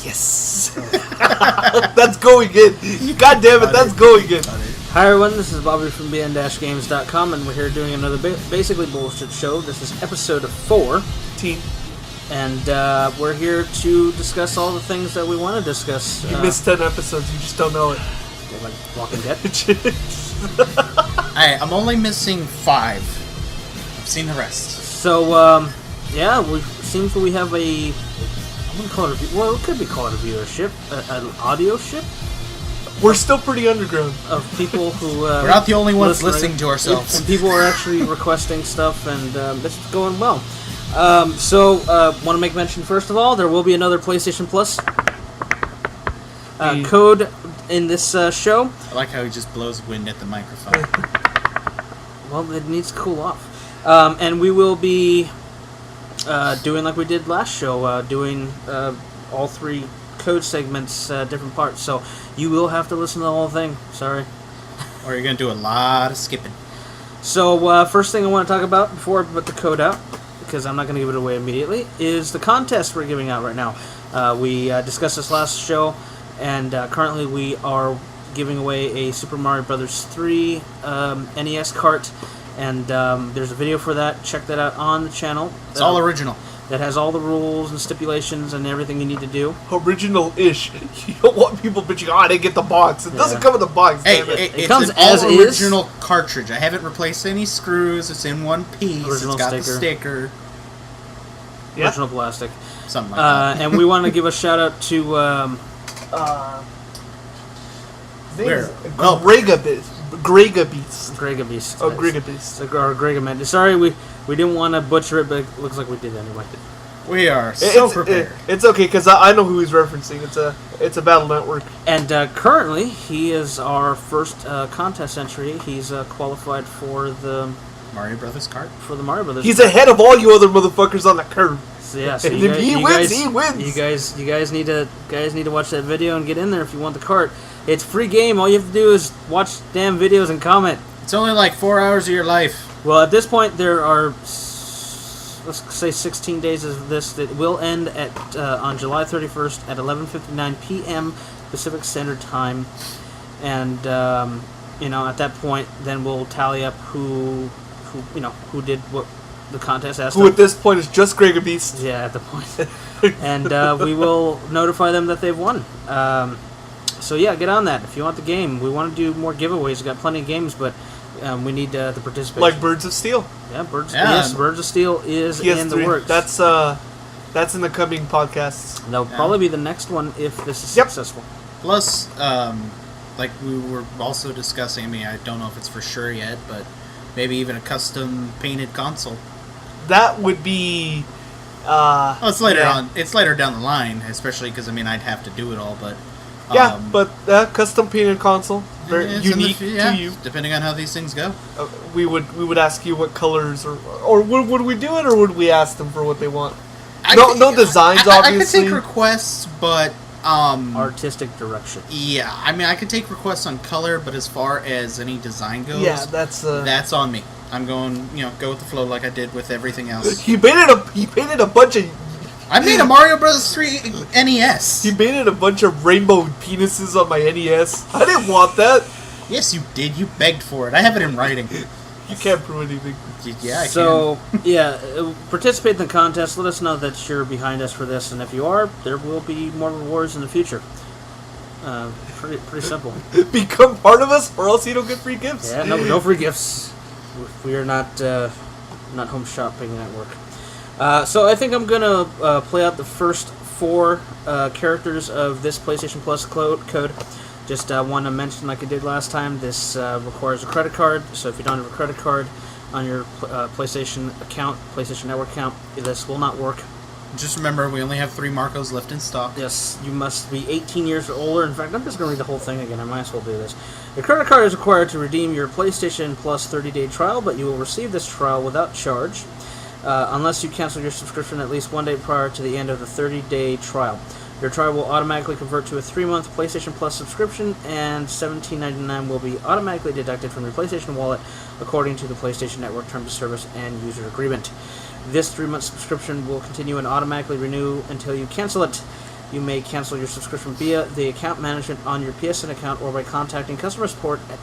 Yes. That's going in. God damn it, that's going in. Hi everyone, this is Bobby from bn-games.com, and we're here doing another basically bullshit show. This is episode 4. And we're here to discuss all the things that we want to discuss. You missed 10 episodes, you just don't know it. Like Walking Dead. I'm only missing 5. I've seen the rest. So, yeah, seems we have a... I'm going to call it well, it could be called a viewership, an audio ship. We're still pretty underground. Of people who... we're not the only ones listening to ourselves. And people are actually requesting stuff, and this is going well. Want to make mention, first of all, there will be another PlayStation Plus code in this show. I like how he just blows wind at the microphone. Well, it needs to cool off. And we will be doing like we did last show, doing all 3 code segments, different parts. So you will have to listen to the whole thing. Sorry. Or you're going to do a lot of skipping. So first thing I want to talk about before I put the code out, because I'm not going to give it away immediately, is the contest we're giving out right now. We discussed this last show, and currently we are giving away a Super Mario Bros. 3 NES cart, and there's a video for that. Check that out on the channel. It's all original. That has all the rules and stipulations and everything you need to do. Original-ish. You don't want people bitching, I didn't get the box. It doesn't come with the box, damn it. It comes an as all is. original cartridge. I haven't replaced any screws. It's in one piece. Original it's got sticker. the sticker. Yeah. Original plastic. Something like that. And we want to give a shout out to... Gregabeast. Gregabeast. Oh, Gregabeast. Or Gregaman. Sorry, we didn't want to butcher it, but it looks like we did anyway. We are so prepared. It's okay, because I know who he's referencing. It's a Battle Network. And currently, he is our first contest entry. He's qualified for the Mario Brothers cart? For the Mario Brothers. He's ahead of all you other motherfuckers on the curve. So, yeah, so if he wins, he wins. You guys need to watch that video and get in there if you want the cart. It's free game. All you have to do is watch damn videos and comment. It's only like 4 hours of your life. Well, at this point, there are, let's say, 16 days of this that will end at on July 31st at 11:59 p.m. Pacific Standard Time, and at that point, then we'll tally up who did what the contest asked. Who at this point is just Gregabeast. Yeah, at the point, and we will notify them that they've won. So yeah, get on that if you want the game. We want to do more giveaways. We've got plenty of games, but we need the participation. Like Birds of Steel. Yeah, Birds of Steel is in the works. That's in the coming podcasts. That'll probably be the next one if this is successful. Plus, like we were also discussing, I mean, I don't know if it's for sure yet, but maybe even a custom painted console. That would be... it's later on. It's later down the line, especially because, I mean, I'd have to do it all, but... yeah, but custom painted console, very unique to you. Depending on how these things go. We would ask you what colors, or would we do it, or would we ask them for what they want? No designs, obviously. I could take requests, but... artistic direction. Yeah, I mean, I could take requests on color, but as far as any design goes... Yeah, that's on me. I'm going, go with the flow like I did with everything else. He painted a bunch of... I made a Mario Bros. 3 NES. He painted a bunch of rainbow penises on my NES. I didn't want that. Yes, you did. You begged for it. I have it in writing. You can't prove anything. Yeah, I can. So, participate in the contest. Let us know that you're behind us for this, and if you are, there will be more rewards in the future. Pretty simple. Become part of us, or else you don't get free gifts. Yeah, no free gifts. We are not home shopping network. So I think I'm going to play out the first 4 characters of this PlayStation Plus code. Just want to mention, like I did last time, this requires a credit card. So if you don't have a credit card on your PlayStation account, PlayStation Network account, this will not work. Just remember, we only have 3 Marcos left in stock. Yes, you must be 18 years or older. In fact, I'm just going to read the whole thing again. I might as well do this. Your credit card is required to redeem your PlayStation Plus 30-day trial, but you will receive this trial without charge. Unless you cancel your subscription at least 1 day prior to the end of the 30-day trial. Your trial will automatically convert to a 3-month PlayStation Plus subscription, and $17.99 will be automatically deducted from your PlayStation wallet according to the PlayStation Network Terms of Service and User Agreement. This 3-month subscription will continue and automatically renew until you cancel it. You may cancel your subscription via the account management on your PSN account or by contacting customer support at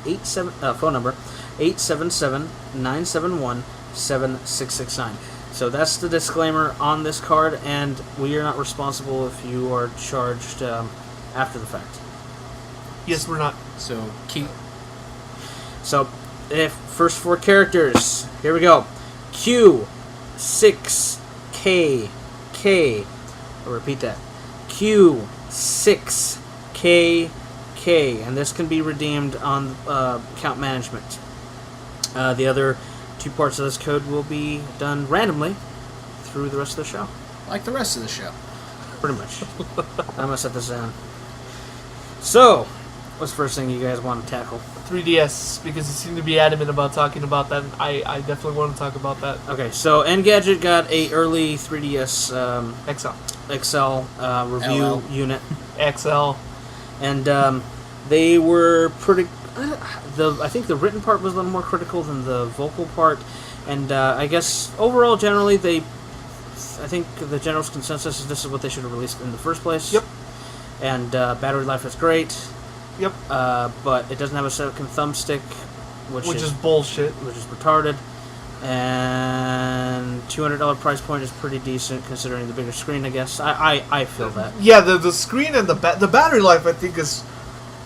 phone number 877-971-7669. So that's the disclaimer on this card, and we are not responsible if you are charged after the fact. Yes, we're not. So keep. So, if first 4 characters, here we go. Q, 6, K, K. I'll repeat that. Q, 6, K, K. And this can be redeemed on account management. The other 2 parts of this code will be done randomly through the rest of the show. Like the rest of the show. Pretty much. I'm going to set this down. So, what's the first thing you guys want to tackle? 3DS, because you seem to be adamant about talking about that. And I definitely want to talk about that. Okay, so Engadget got a early 3DS XL review LL. unit. XL. And they were pretty... I think the written part was a little more critical than the vocal part. And I guess overall, generally, I think the general consensus is this is what they should have released in the first place. Yep. And battery life is great. Yep. But it doesn't have a second thumbstick, which is bullshit. Which is retarded. And $200 price point is pretty decent considering the bigger screen, I guess. I feel that. Yeah, the screen and the battery life, I think, is...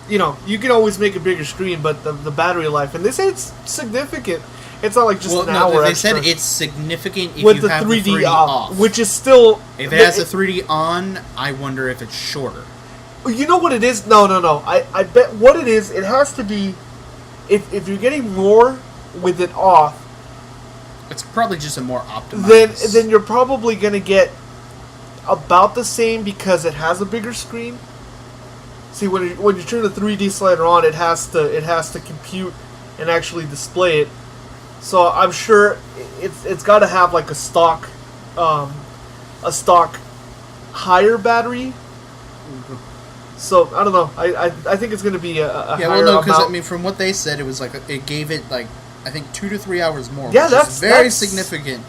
you can always make a bigger screen, but the battery life... And they say it's significant. It's not like just an hour they extra. said it's significant if with you the have 3D, the 3D off. which is still... If it has the 3D on, I wonder if it's shorter. You know what it is? No. I bet what it is, it has to be... If you're getting more with it off... It's probably just a more optimized... Then you're probably going to get about the same because it has a bigger screen. See, when you turn the 3D slider on, it has to compute and actually display it. So I'm sure it's got to have like a stock higher battery. Mm-hmm. So I don't know. I think it's going to be a higher well, no, because amount. from what they said, it was like it gave it like I think 2 to 3 hours more. Yeah, which that's is very that's, significant.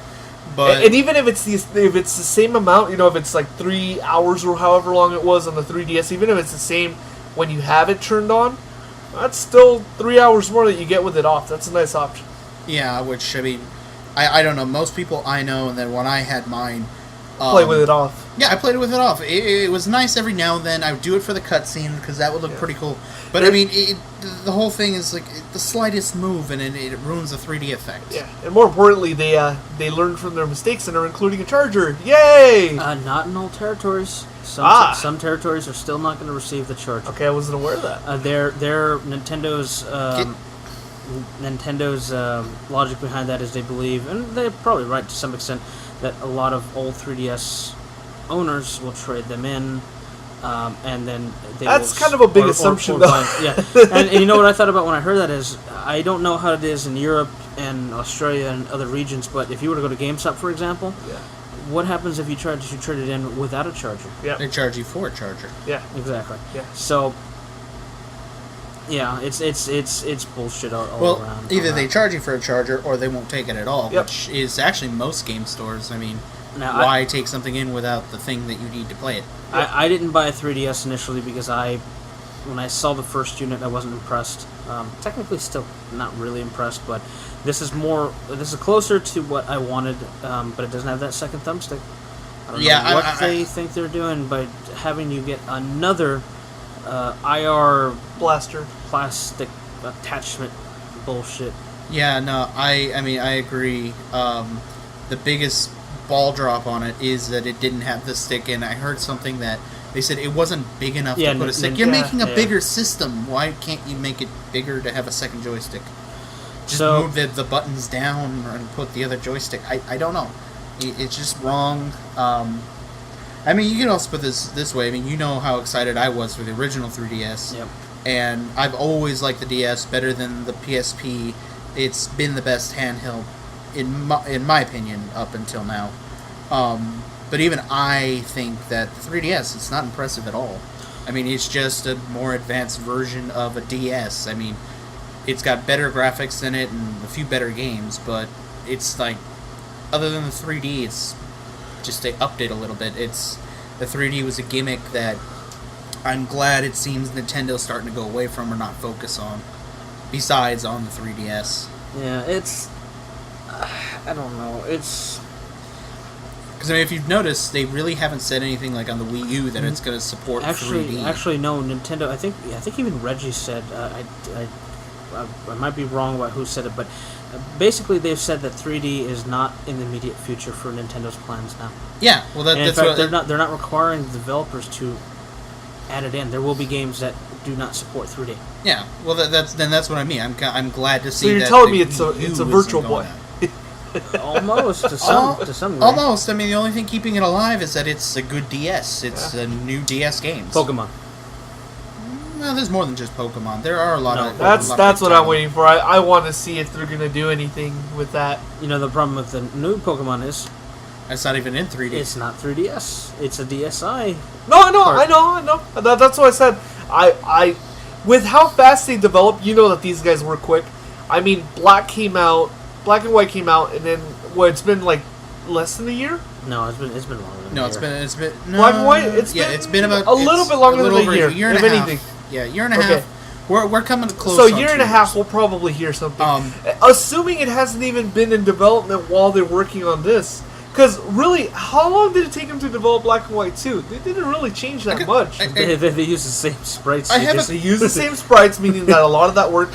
But and even if it's the same amount, if it's like 3 hours or however long it was on the 3DS, even if it's the same when you have it turned on, that's still 3 hours more that you get with it off. That's a nice option. yeah, which I mean, I don't know. Most people I know, and then when I had mine, Play with it off. Yeah, I played it with it off. It was nice every now and then. I would do it for the cutscene because that would look pretty cool. But I mean, the whole thing is like the slightest move and it ruins the 3D effect. Yeah, and more importantly, they learned from their mistakes and are including a charger. Yay! Not in all territories. Some territories are still not going to receive the charger. Okay, I wasn't aware of that. Their Nintendo's logic behind that is they believe, and they're probably right to some extent, that a lot of old 3DS owners will trade them in, and then they That's kind of a big assumption, though. Yeah, and you know what I thought about when I heard that is, I don't know how it is in Europe and Australia and other regions, but if you were to go to GameStop, for example, what happens if you tried to trade it in without a charger? Yeah, they charge you for a charger. Yeah, exactly. Yeah, so. Yeah, it's bullshit all around. Either they charge you for a charger or they won't take it at all, Yep. which is actually most game stores. I mean, now, why take something in without the thing that you need to play it? I didn't buy a 3DS initially because when I saw the first unit, I wasn't impressed. Technically, still not really impressed, but this is closer to what I wanted, but it doesn't have that second thumbstick. I don't know what they think they're doing by having you get another IR blaster plastic attachment bullshit. Yeah, no, I mean, I agree. The biggest ball drop on it is that it didn't have the stick, and I heard something that they said it wasn't big enough to put a stick. You're making a bigger system. Why can't you make it bigger to have a second joystick? Just move the buttons down and put the other joystick. I don't know. It's just wrong. I mean, you can also put this way. I mean, you know how excited I was for the original 3DS. Yep. And I've always liked the DS better than the PSP. It's been the best handheld, in my opinion, up until now. But even I think that the 3DS, it's not impressive at all. I mean, it's just a more advanced version of a DS. I mean, it's got better graphics in it and a few better games, but it's like, other than the 3D, it's just they upped it a little bit. the 3D was a gimmick that I'm glad it seems Nintendo's starting to go away from or not focus on, besides on the 3DS. Yeah, it's... I don't know. It's... Because I mean, if you've noticed, they really haven't said anything like on the Wii U that it's going to support 3D. Actually, no. Nintendo. I think even Reggie said. I might be wrong about who said it, but basically they've said that 3D is not in the immediate future for Nintendo's plans now. Yeah, well, that's in fact, what they're not requiring the developers to add it in. There will be games that do not support 3D. Yeah, well, that's what I mean. I'm glad to see. So you're that telling me it's a Virtual Boy. Almost to some degree. Almost. I mean, the only thing keeping it alive is that it's a good DS. It's a new DS games. Pokemon. Well, there's more than just Pokemon. There are a lot of. That's what I'm waiting for. I want to see if they're gonna do anything with that. You know, the problem with the new Pokemon is it's not even in 3D. It's not 3DS. It's a DSi. No, I know. That's what I said. I with how fast they develop, you know that these guys work quick. I mean, Black and White came out, and then it's been like less than a year. No, it's been longer than a year. It's been Black and White. It's been about a little bit longer than a year. If anything, yeah, year and a half. We're coming close. So a year and a half, we'll probably hear something. Assuming it hasn't even been in development while they're working on this. Because really, how long did it take them to develop Black and White 2? They didn't really change that much. They use the same sprites. They use the same sprites, meaning that a lot of that work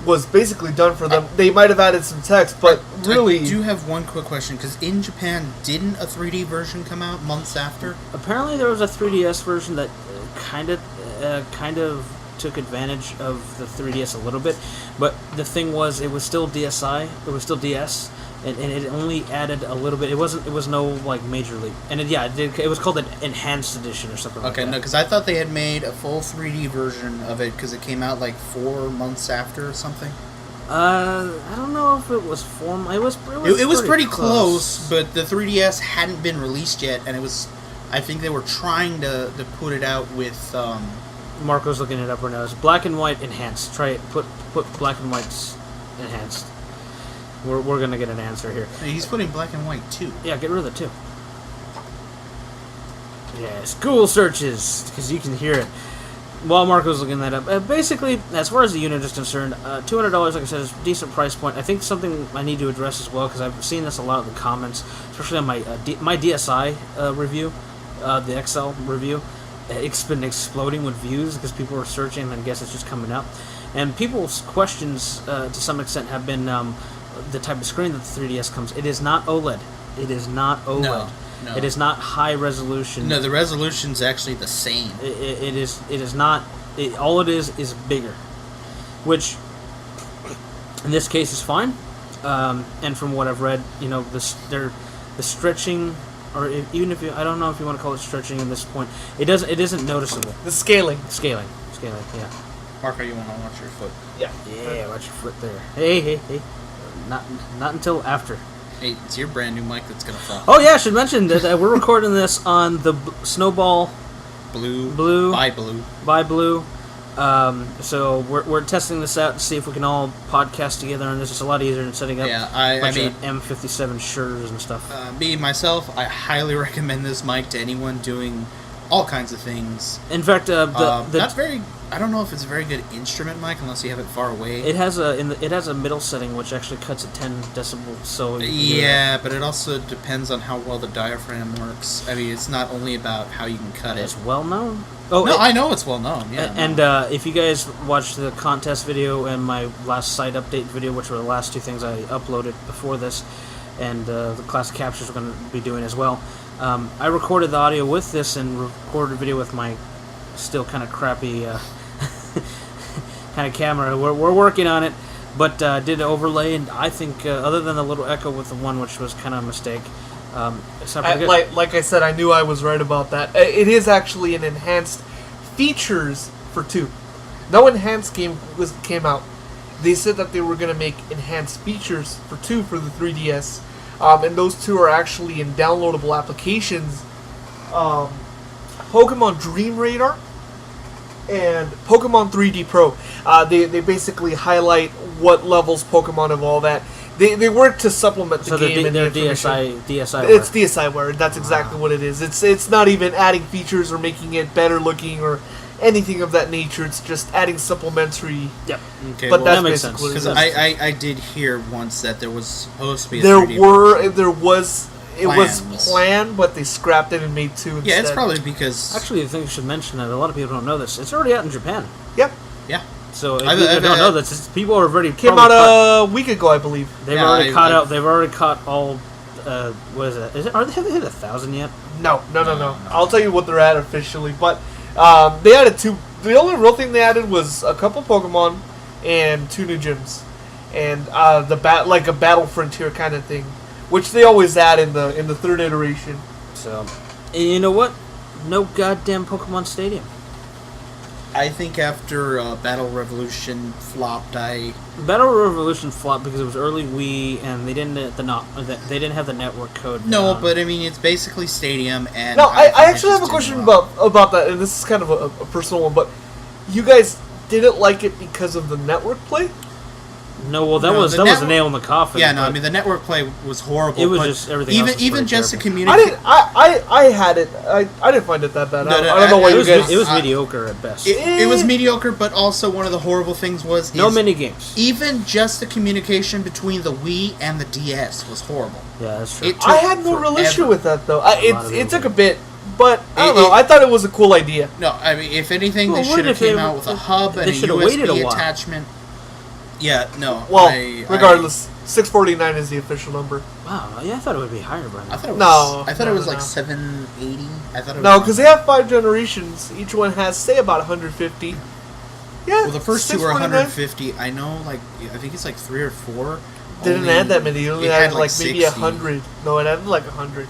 was basically done for them. They might have added some text, but really... I do have one quick question, because in Japan, didn't a 3D version come out months after? Apparently there was a 3DS version that kind of took advantage of the 3DS a little bit, but the thing was, it was still DSi, it was still DS, and it only added a little bit. It was no like major leap, and it was called an enhanced edition or something. Okay, like that. no, because I thought they had made a full 3D version of it because it came out like 4 months after or something. I don't know if it was form. It was pretty close, but the 3DS hadn't been released yet, and it was. I think they were trying to put it out with. Marco's looking it up right now. It's Black and White enhanced. Try it. Put Black and White's enhanced. We're gonna get an answer here. He's putting Black and White 2. Yeah, get rid of the 2. Yes, Google searches because you can hear it. While Marco's looking that up, basically, as far as the unit is concerned, $200, like I said, is a decent price point. I think something I need to address as well, because I've seen this a lot in the comments, especially on my DSi review, the XL review. It's been exploding with views because people are searching, and I guess it's just coming up. And people's questions, to some extent, have been the type of screen that the 3DS comes. It is not OLED. It is not OLED. No. It is not high resolution. No, the resolution's actually the same. It is not. All it is bigger, which in this case is fine. And from what I've read, you know, the stretching, or even if I don't know if you want to call it stretching at this point, it isn't noticeable. The scaling. Yeah. Marco, you want to watch your foot? Yeah, watch your foot there. Hey. Not until after. Hey, it's your brand new mic that's gonna fall. Oh yeah, I should mention that we're recording this on the Snowball Blue by Blue. So we're testing this out to see if we can all podcast together, and this is a lot easier than setting up a bunch of M57 Sures and stuff. Myself, I highly recommend this mic to anyone doing all kinds of things. In fact, I don't know if it's a very good instrument mic unless you have it far away. It has a middle setting which actually cuts at 10 decibels. So yeah, but it also depends on how well the diaphragm works. I mean, it's not only about how you can cut it. It's well known. I know it's well known. Yeah. And if you guys watched the contest video and my last site update video, which were the last 2 things I uploaded before this, and the class captures we're going to be doing as well. I recorded the audio with this and recorded a video with my still kind of crappy kind of camera. We're working on it, but did an overlay, and I think other than the little echo with the one, which was kind of a mistake, like I said, I knew I was right about that. It is actually an enhanced features for 2. No enhanced game came out. They said that they were going to make enhanced features for 2 for the 3DS. And those 2 are actually in downloadable applications. Pokemon Dream Radar and Pokemon 3D Pro. They basically highlight what levels Pokemon evolve at. They work to supplement the game and they're the information. DSI. It's DSI-ware. That's exactly what it is. It's not even adding features or making it better looking or anything of that nature. It's just adding supplementary. Yep. Okay, But that's that makes basically sense. what it is. I did hear once that there was supposed to be a There 3D was Plans. planned, but they scrapped it and made 2 instead. Yeah, it's probably because... Actually, I think I should mention that a lot of people don't know this. It's already out in Japan. Yep. Yeah. So if I've- people I've- don't know this, people are already Came probably out a week ago, I believe. They've Yeah, already caught I- out. They've already caught all. What is it? Have they hit 1,000 yet? No. I'll tell you what they're at officially, but they added 2. The only real thing they added was a couple Pokemon and 2 new gyms, and like a Battle Frontier kind of thing, which they always add in the 3rd iteration. So, and you know what? No goddamn Pokemon Stadium. I think after Battle Revolution flopped, Battle Revolution flopped because it was early Wii and they didn't they didn't have the network code. No, down. but I mean, it's basically Stadium, and... Now, I think it actually have a just question didn't rock. about that, and this is kind of a personal one, but you guys didn't like it because of the network play? No, well, that No, was the a network- nail in the coffin. Yeah, no, I but mean, the network play was horrible. It was but just everything Even else was even pretty just to terrible. communicate... I had it. I didn't find it that bad. No, no, I don't know why it you was, guys... it was mediocre at best. It was mediocre, but also one of the horrible things was... No is mini games. Even just the communication between the Wii and the DS was horrible. Yeah, that's true. It took I had no real forever. issue with that, though. lot of It people took a did. bit, but I don't It- know. I thought it was a cool idea. No, I mean, if anything, Well, they what should have if they- came out with a hub they and a should have waited a USB while. attachment. Yeah, no. Well, I- regardless, 649 is the official number. Wow, yeah, I thought it would be higher, Brian. I thought it was. No, I thought no, it was no, like no. 780. I thought it was No, because they have 5 generations. Each one has, say, about 150. Yeah. Well, the first 2 were 649. 150. I know, like I think it's like 3 or 4. Didn't Only- add that many. It only it added had, like maybe 60. 100. No, it added like 100.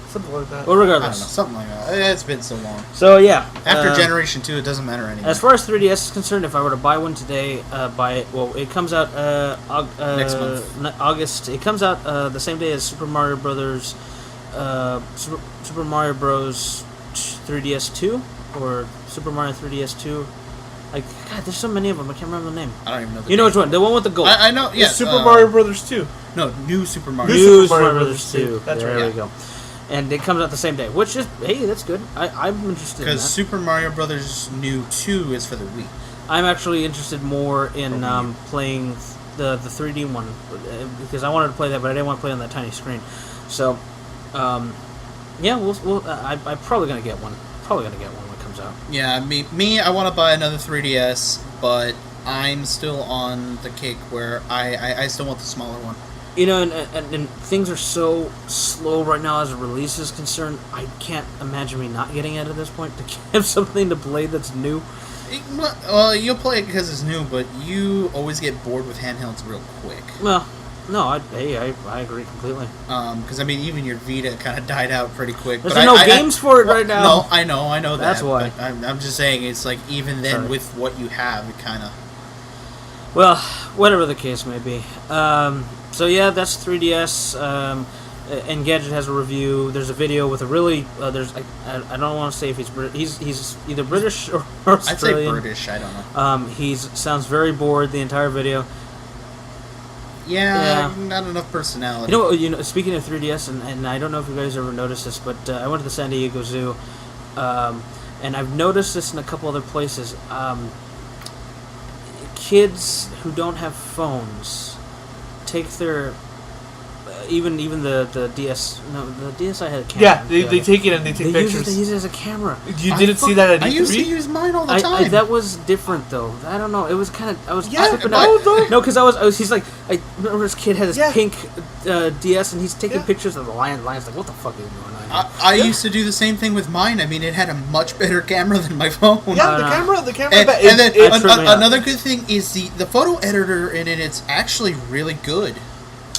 Something like that. Well, I don't know, regardless. something like that. It's been so long. So yeah. After Generation 2, it doesn't matter anymore. As far as 3DS is concerned, if I were to buy one today, it comes out Next month. August. It comes out the same day as Super Mario Brothers, Super Mario Bros. 3DS 2 or Super Mario 3DS 2. Like, God, there's so many of them. I can't remember the name. I don't even know. You know which one? The one with the gold. I know. Yeah, It's Super Mario Brothers 2. No, New Super Mario. New New Super Mario Super Brothers Brothers 2. That's there right. we go. And it comes out the same day, which is, hey, that's good. I'm interested in that. Because Super Mario Brothers New 2 is for the Wii. I'm actually interested more in playing the 3D one because I wanted to play that, but I didn't want to play on that tiny screen. So, yeah, I'm probably gonna get one. Probably gonna get one when it comes out. Yeah, me, I want to buy another 3DS, but I'm still on the kick where I still want the smaller one. You know, and things are so slow right now as a release is concerned. I can't imagine me not getting it at this point to have something to play that's new. Well, you'll play it because it's new, but you always get bored with handhelds real quick. Well, no, I agree completely. Because I mean, even your Vita kind of died out pretty quick. There's but no I games for it right now. No, I know that. That's why. But I'm just saying, it's like even then Sorry. with what you have, it kind of. Well, whatever the case may be. So yeah, that's 3DS. Engadget has a review. There's a video with a really. I don't want to say if he's either British or Australian. I'd say British. I don't know. He sounds very bored the entire video. Yeah, not enough personality. You know. Speaking of 3DS, and I don't know if you guys ever noticed this, but I went to the San Diego Zoo, and I've noticed this in a couple other places. Kids who don't have phones take their even the DS. No, the DSi had a camera. Yeah, they take it and they take pictures. They use it as a camera. You didn't see that at E3? I used to use mine all the time. That was different though. I don't know. It was kind of. I was Yeah, tripping no, out. no. No, because I was. He's like. I remember this kid had his Yeah. pink DS and he's taking Yeah. pictures of the lion. Lion's like, what the fuck is going on? Here? I used to do the same thing with mine. I mean, it had a much better camera than my phone. Yeah, the no. camera. And then it tripped me out. another good thing is the photo editor in it. It's actually really good.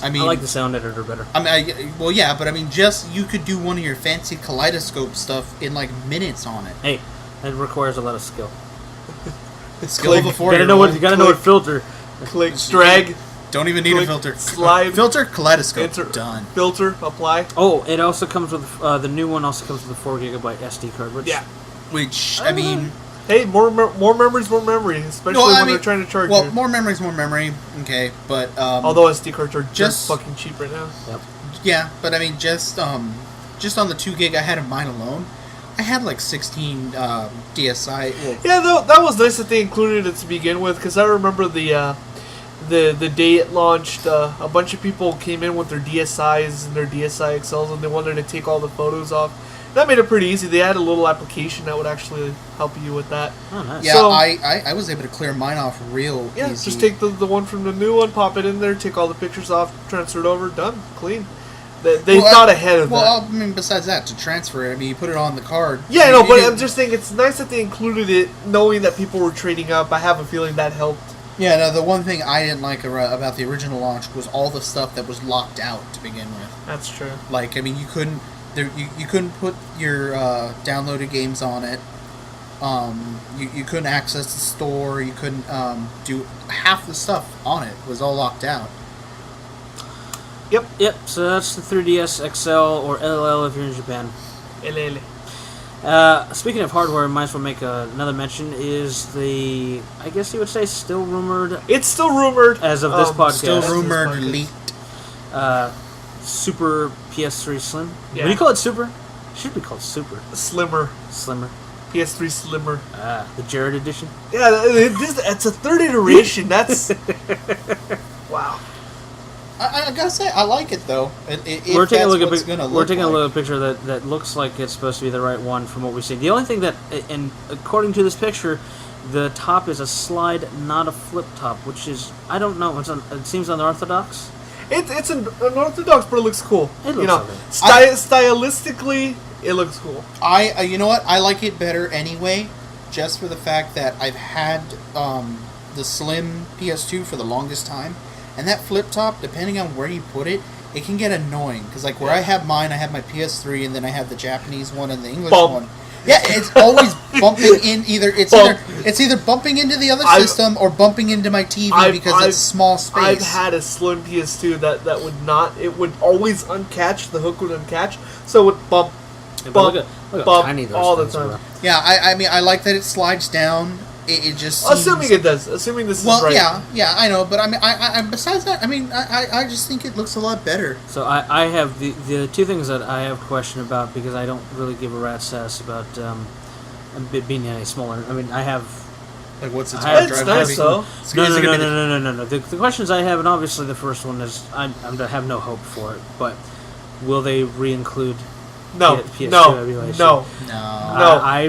I mean, I like the sound editor better. I mean, well, yeah, but I mean, just you could do one of your fancy kaleidoscope stuff in like minutes on it. Hey, it requires a lot of skill. Skill Click. of a 4-year-old. You gotta know what filter. Click, drag, Don't even need click, a filter. slide, Filter, kaleidoscope, enter, done. filter, apply. Oh, it also comes with the new one. Also comes with a 4 GB SD card. Which Yeah. Which I mean, Hey, more memories, more memory, especially when they're trying to charge you. Well, more memories, more memory. Okay, but although SD cards are just fucking cheap right now. Yep. Yeah, but I mean, just on the 2 gig I had of mine alone, I had like 16 DSi. Well, yeah, though that was nice that they included it to begin with, because I remember the day it launched, a bunch of people came in with their DSIs and their DSi XLs, and they wanted to take all the photos off. That made it pretty easy. They had a little application that would actually help you with that. Oh, nice. Yeah, so, I was able to clear mine off real easy. Just take the one from the new one, pop it in there, take all the pictures off, transfer it over, done, clean. They thought ahead of that. Well, I mean, besides that, to transfer it, I mean, you put it on the card. Yeah, no, but I'm just saying it's nice that they included it, knowing that people were trading up. I have a feeling that helped. Yeah, no, the one thing I didn't like about the original launch was all the stuff that was locked out to begin with. That's true. Like, I mean, you couldn't put your downloaded games on it. You couldn't access the store. You couldn't do half the stuff on it. Was all locked out. Yep. So that's the 3DS XL or LL if you're in Japan. LL. Speaking of hardware, I might as well make another mention. Is the, I guess you would say, still rumored? It's still rumored as of this podcast. Still rumored, leaked. Super PS3 Slim. Yeah. What do you call it? Super? It should be called Super. Slimmer. PS3 Slimmer. The Jared edition. Yeah, it's a third iteration. That's wow. I gotta say, I like it though. We're taking a look at a picture that looks like it's supposed to be the right one from what we see. The only thing that, and according to this picture, the top is a slide, not a flip top, which is, I don't know. It seems unorthodox. It's unorthodox, but it looks cool. It looks okay. Stylistically, it looks cool. You know what? I like it better anyway, just for the fact that I've had the slim PS2 for the longest time. And that flip top, depending on where you put it, it can get annoying. Because like where I have mine, I have my PS3, and then I have the Japanese one and the English one. Yeah, it's always bumping in it's either bumping into the other system or bumping into my TV because it's small space. I've had a slim PS2 that would not. It would always uncatch. The hook would uncatch, so it would bump all the time. Yeah, I mean I like that it slides down. It just seems... Assuming it does. Assuming this is right. Well, yeah, I know. But I mean, I besides that, I mean, I just think it looks a lot better. So I have the two things that I have question about, because I don't really give a rat's ass about it being any smaller. I mean, I have... Like, what's its hard drive? It's nice, though. No. The questions I have, and obviously the first one is, I have no hope for it, but will they re-include... No.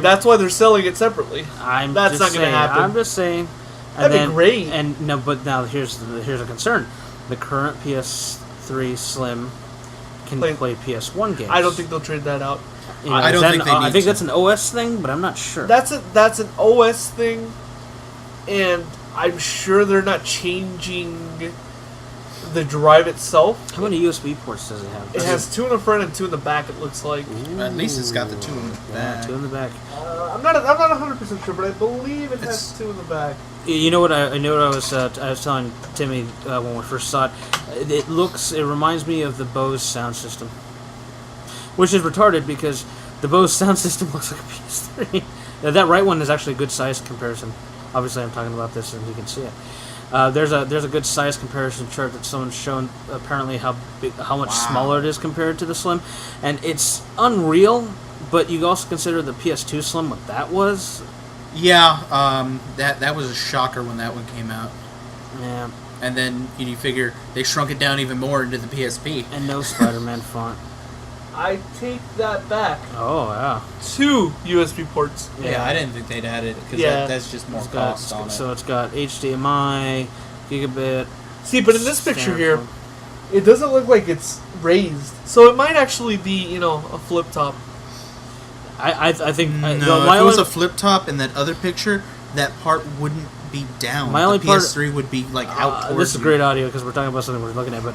That's why they're selling it separately. That's not going to happen. I'm just saying. That'd be great. And no, but now here's a concern. The current PS3 Slim can play PS1 games. I don't think they'll trade that out. I don't think they need I think that's an OS thing, but I'm not sure. That's an OS thing, and I'm sure they're not changing the drive itself. How many USB ports does it have? It has 2 in the front and 2 in the back. It looks like. Ooh. At least it's got the 2 in the back. Yeah, 2 in the back. I'm not 100% sure, but I believe it has 2 in the back. You know what I was telling Timmy when we first saw it. It reminds me of the Bose sound system, which is retarded because the Bose sound system looks like a PS3. That right one is actually a good size comparison. Obviously, I'm talking about this, and you can see it. There's a good size comparison chart that someone's shown apparently how much smaller it is compared to the Slim, and it's unreal. But you also consider the PS2 Slim, what that was. Yeah, that was a shocker when that one came out. Yeah, and then you figure they shrunk it down even more into the PSP. And no Spider-Man font. I take that back. Oh yeah, 2 USB ports. Yeah, I didn't think they'd add it because that's just more cost on it. So it's got HDMI, gigabit. See, but in this picture here, it doesn't look like it's raised, so it might actually be a flip top. I think no. If it was a flip top in that other picture, that part wouldn't be down. My only PS3 would be like out towards. This is great audio because we're talking about something we're looking at, but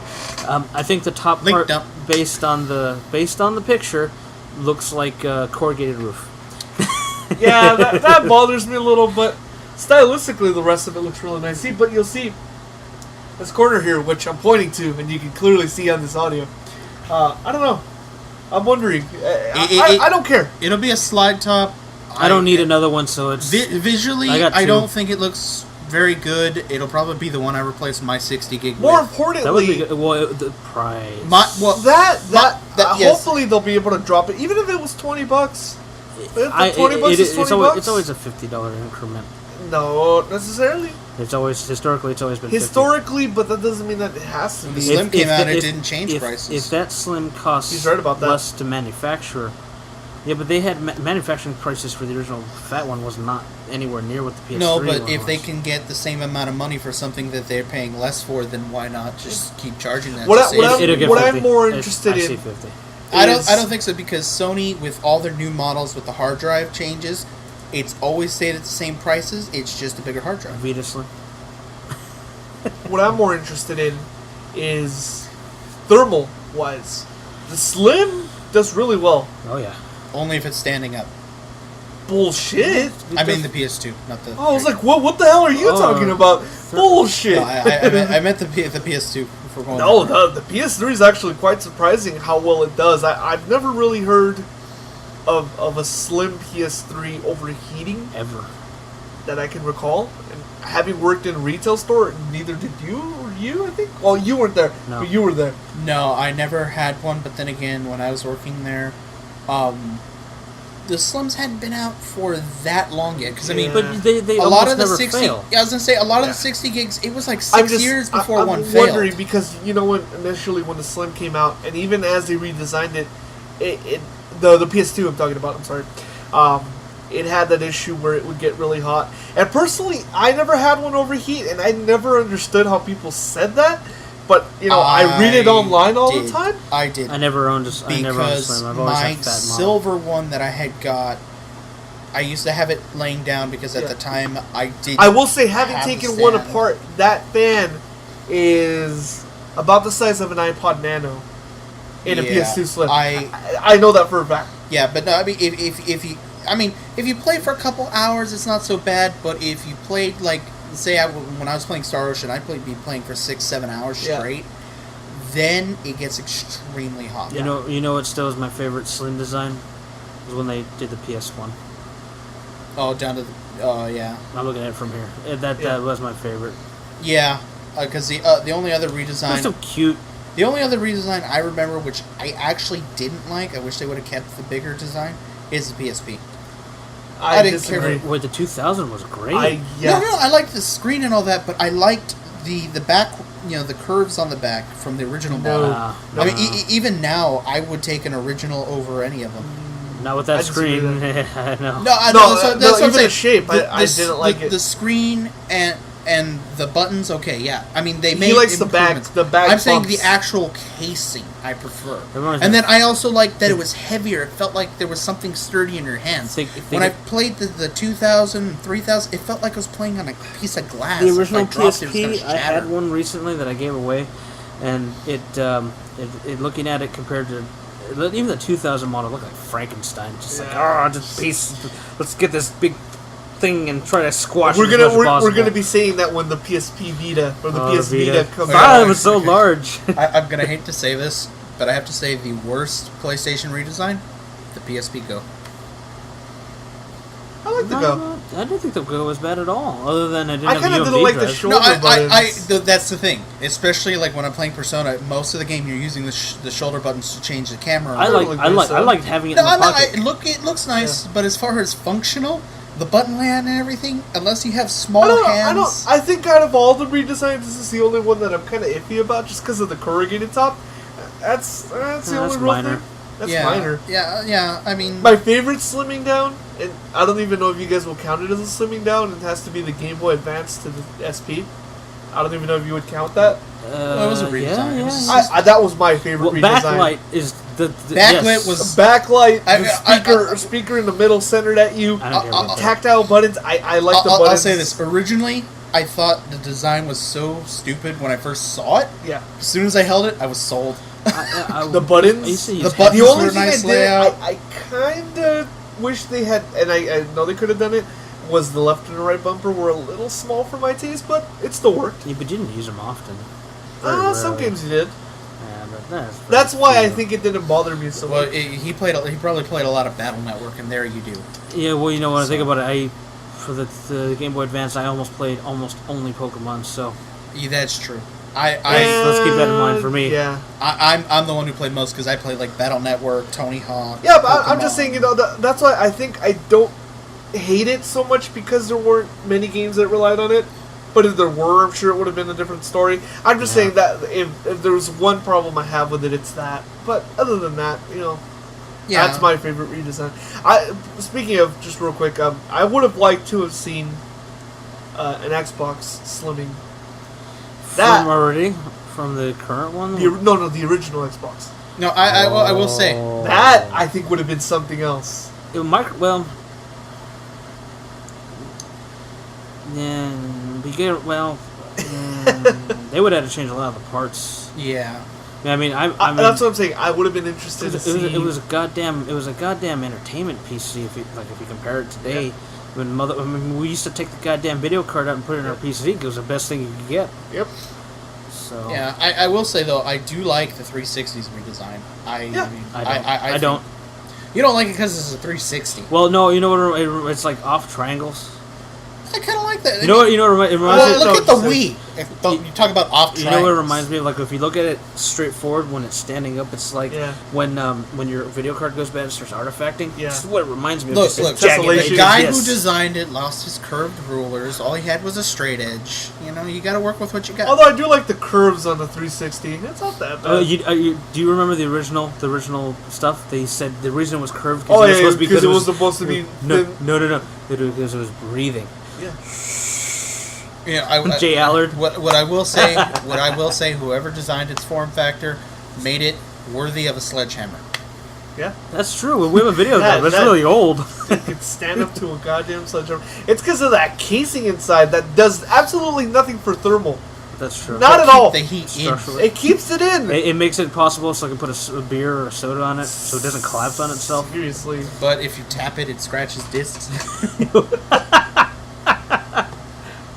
I think the top part, based on the picture, looks like a corrugated roof. Yeah, that bothers me a little, but stylistically, the rest of it looks really nice. See, but you'll see this corner here, which I'm pointing to, and you can clearly see on this audio. I don't know. I'm wondering. I don't care. It'll be a slide top. I don't need another one, so it's... Visually, I don't think it looks very good. It'll probably be the one I replace my 60 gig More with. importantly... That would be good. Well, the price... Hopefully they'll be able to drop it, even if it was $20. $20 is $20. It's always a $50 increment. No, necessarily. Historically, it's always been historically, 50. But that doesn't mean that it has to be. When the Slim came out, it didn't change prices. If that Slim costs He's right about that. less to manufacture, yeah, but they had manufacturing prices for the original fat one was not anywhere near what the PS3 No, but one if was. they can get the same amount of money for something that they're paying less for, then why not just keep charging that? What I'm more interested in. 50. I don't think so, because Sony, with all their new models with the hard drive changes, it's always stayed at the same prices. It's just a bigger hard drive. Vita Slim. What I'm more interested in is thermal wise. The Slim does really well. Oh yeah. Only if it's standing up. Bullshit. I mean the PS2, not the. I was like, what the hell are you talking about? Bullshit. No, I meant the PS2. If we're going the PS3 is actually quite surprising how well it does. I've never really heard of a Slim PS3 overheating ever that I can recall. And having worked in a retail store, neither did you. Or you, I think. Well, you weren't there, no. but you were there. No, I never had one. But then again, when I was working there, the Slims hadn't been out for that long yet. Because I mean, but they a lot almost of the never 60. fail. Yeah, I was gonna say a lot of the 60 gigs. It was like 6 years before one failed. I'm wondering because when the Slim came out, and even as they redesigned it, the PS2 I'm talking about. I'm sorry. It had that issue where it would get really hot. And personally, I never had one overheat, and I never understood how people said that. But I read it online all the time. I did. I never owned a Slim. Because I've always my had fat silver one that I had got, I used to have it laying down because at the time I did. I will say, having taken one apart, that fan is about the size of an iPod Nano in a PS2 Slim. I know that for a fact. Yeah, but no, I mean, if you play for a couple hours, it's not so bad. But if you played, like, say, when I was playing Star Ocean, I'd be playing for 6-7 hours straight. Then it gets extremely hot. You know what still is my favorite Slim design? Was when they did the PS1. Oh, down to the yeah. I'm looking at it from here. That was my favorite. Yeah, because the only other redesign. It's so cute. The only other redesign I remember, which I actually didn't like, I wish they would have kept the bigger design, is the PSP. I didn't care. Wait, the 2000 was great. No, I liked the screen and all that, but I liked the back, the curves on the back from the original model. I mean, even now, I would take an original over any of them. Not with that screen. No, that's what I'm saying. The shape, I didn't like it. The screen and the buttons, okay, yeah. I mean, they made he likes the back. I'm saying the actual casing I prefer. And then I also liked that it was heavier. It felt like there was something sturdy in your hands. When I played the 2000, 3000, it felt like I was playing on a piece of glass. The original PSP, I had one recently that I gave away, and it looking at it compared to even the 2000 model looked like Frankenstein. Just let's get this big thing and try to squash it as much as possible. We're gonna be saying that when the PSP Vita or the PS Vita comes out. It was so large. I'm gonna hate to say this, but I have to say the worst PlayStation redesign, the PSP Go. I like the Go. I didn't think the Go was bad at all. Other than I kind of didn't like the shoulder buttons. That's the thing. Especially like when I'm playing Persona, most of the game you're using the shoulder buttons to change the camera. I liked having it in the pocket. It looks nice, but as far as functional, the button layout and everything, unless you have small hands. I think out of all the redesigns, this is the only one that I'm kind of iffy about, just because of the corrugated top. That's the only real thing. That's minor. Yeah. I mean, my favorite slimming down, and I don't even know if you guys will count it as a slimming down. It has to be the Game Boy Advance to the SP. I don't even know if you would count that. It was a redesign. Yeah. That was my favorite redesign. Backlight is the backlight was backlight. The speaker in the middle, centered at you. Tactile buttons. I like the buttons. I'll say this. Originally, I thought the design was so stupid when I first saw it. Yeah. As soon as I held it, I was sold. The buttons. The only thing nice I layout. I kind of wish they had, and I know they could have done it. Was the left and the right bumper were a little small for my taste, but it still worked. Yeah, but you didn't use them often. Some games you did. Yeah, but That's why I think it didn't bother me so much. Well, he probably played a lot of Battle Network, and there you do. Yeah, well, you know, when I think about it, for the Game Boy Advance, I played almost only Pokemon, so... Yeah, that's true. Let's keep that in mind for me. Yeah. I'm the one who played most, because I played, like, Battle Network, Tony Hawk... Yeah, but I'm just saying, you know, that's why I think I don't hate it so much, because there weren't many games that relied on it. But if there were, I'm sure it would have been a different story. I'm just saying that if there was one problem I have with it, it's that. But other than that, you know, that's my favorite redesign. Speaking of, just real quick, I would have liked to have seen an Xbox slimming. From the current one? The original Xbox. No, I will say. That, I think, would have been something else. Yeah, they would have to change a lot of the parts. Yeah. I mean, that's what I'm saying. I would have been interested to see. It was a goddamn entertainment PC. If you compare it today, when we used to take the goddamn video card out and put it in our PC, it was the best thing you could get. Yep. So yeah, I will say though, I do like the 360's redesign. I don't. You don't like it because it's a 360. Well, no, you know what? It's like off triangles. I kind of like that. You know what? It reminds me. Look at the Wii. You talk about off triangles. You know what it reminds me of? Like, if you look at it straightforward when it's standing up, it's like when your video card goes bad, it starts artifacting. Yeah. That's what it reminds me of. Look, the guy who designed it lost his curved rulers. All he had was a straight edge. You know, you got to work with what you got. Although I do like the curves on the 360. It's not that bad. Do you remember the original stuff? They said the reason it was curved because it was supposed to be no. Because it was breathing. Yeah, Jay Allard. What I will say, whoever designed its form factor made it worthy of a sledgehammer. Yeah, that's true. We have a video of that. That's really old. It can stand up to a goddamn sledgehammer. It's because of that casing inside that does absolutely nothing for thermal. That's true. Not at all. The heat in. It keeps it in. It makes it possible so I can put a beer or a soda on it, so it doesn't collapse on itself. Seriously. But if you tap it, it scratches discs.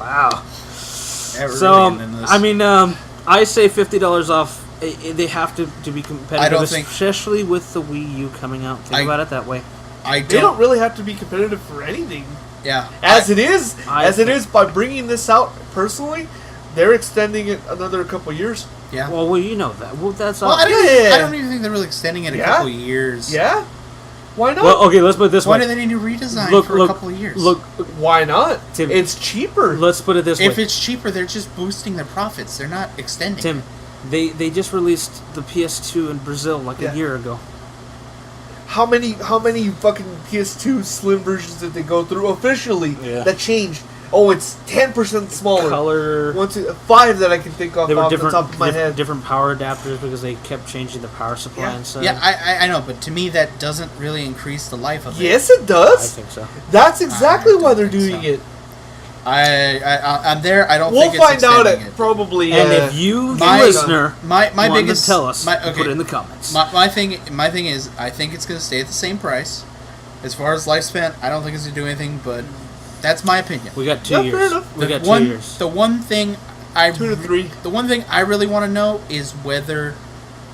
Wow. So, I mean, I say $50 off. They have to be competitive, especially with the Wii U coming out. Think about it that way. They don't really have to be competitive for anything. Yeah. As it is, by bringing this out personally, they're extending it another couple years. Yeah. Well, you know that. Well, that's all. I don't even think they're really extending it a couple years. Yeah. Why not? Well, okay, let's put it this way. Why do they need to redesign for a couple of years? Look, why not? Tim, it's cheaper. Let's put it this way. If it's cheaper, they're just boosting their profits. They're not extending. Tim, they just released the PS2 in Brazil a year ago. How many fucking PS2 slim versions did they go through officially that changed? Oh, it's 10% smaller. Color. 5 that I can think of off the top of my head. Different power adapters because they kept changing the power supply and stuff. Yeah, I know, but to me that doesn't really increase the life of it. Yes, it does. I think so. That's exactly why they're doing it. I'm there. I don't think it's extending it. We'll find out it probably. And if you, the listener, my biggest tell us, put it in the comments. My thing is, I think it's going to stay at the same price. As far as lifespan, I don't think it's going to do anything, but that's my opinion. We got 2 years. We got 2 years. The one thing 2 to 3. The one thing I really want to know is whether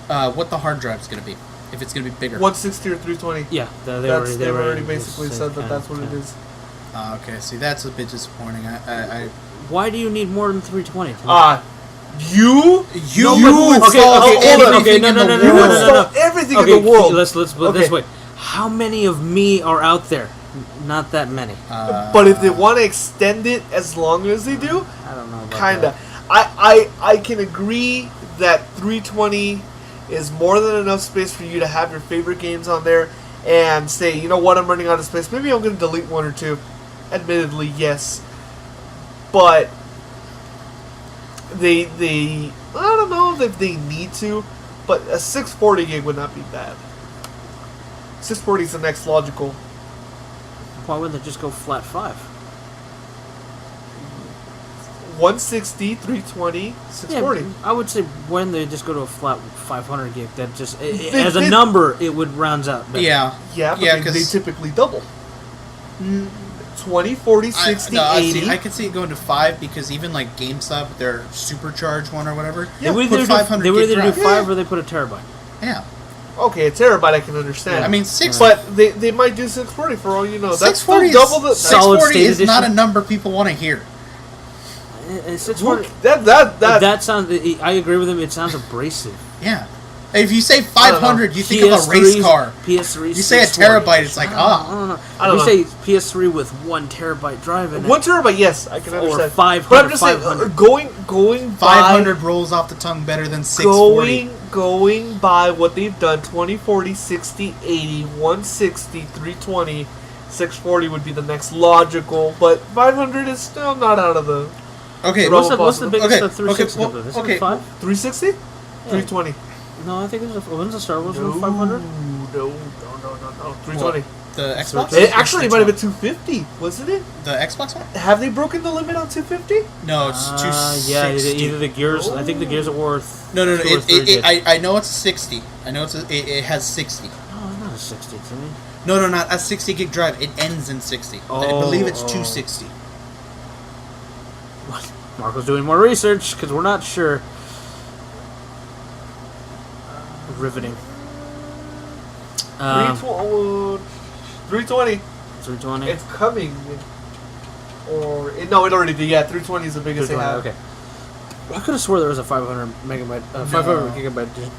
what the hard drive's going to be. If it's going to be bigger. 160 or 320. Yeah, they already basically said that's what it is. Okay, see, that's a bit disappointing. Why do you need more than 320? You install everything in the world. You install everything in the world. Let's put it this way. How many of me are out there? Not that many. But if they want to extend it as long as they do, I don't know about kinda. That. I can agree that 320 is more than enough space for you to have your favorite games on there and say, you know what, I'm running out of space. Maybe I'm going to delete 1 or 2. Admittedly, yes. But they I don't know if they need to, but a 640 gig would not be bad. 640 is the next logical. Why wouldn't they just go flat 5? 160, 320, 640. Yeah, I would say when they just go to a flat 500 gig, that just as a number it would rounds out better. Yeah, because they typically double. 20, 40, 60, 80. I could see it going to 5 because even like GameStop, their supercharged one or whatever, they would either do 5 or they put a terabyte. Yeah. Okay, a terabyte I can understand. Yeah. I mean, 6. But they might do 640 for all you know. That's 640 double the solid 640 state is edition. not a number people want to hear. 640. That sounds. I agree with him. It sounds abrasive. Yeah. If you say 500, you think of a race car. PS3. You say a terabyte, it's like, I don't know. You say PS3 with 1 terabyte drive in it. 1 terabyte, yes, I can understand. Or 500. But I'm just saying, going 500 rolls off the tongue better than 640. Going by what they've done, 20, 40, 60, 80, 160, 320, 640 would be the next logical, but 500 is still not out of the... Okay, what's the biggest 360 okay, Is it 5? 360? Yeah. 320. No, I think when's the Star Wars No, 500? No. 320. The Xbox? Actually, it might have been 250, wasn't it? The Xbox one? Have they broken the limit on 250? No, it's 260. Yeah, either the Gears. I think the Gears of War. No. I know it's 60. I know it has 60. No, it's not a 60 to me. No, not a 60 gig drive. It ends in 60. I believe it's 260. What? Marco's doing more research because we're not sure. Riveting. 320. 320. It's coming. No, it already did. Yeah, 320 is the biggest they have. Okay. I could have swore there was a 500 megabyte, 500 gigabyte.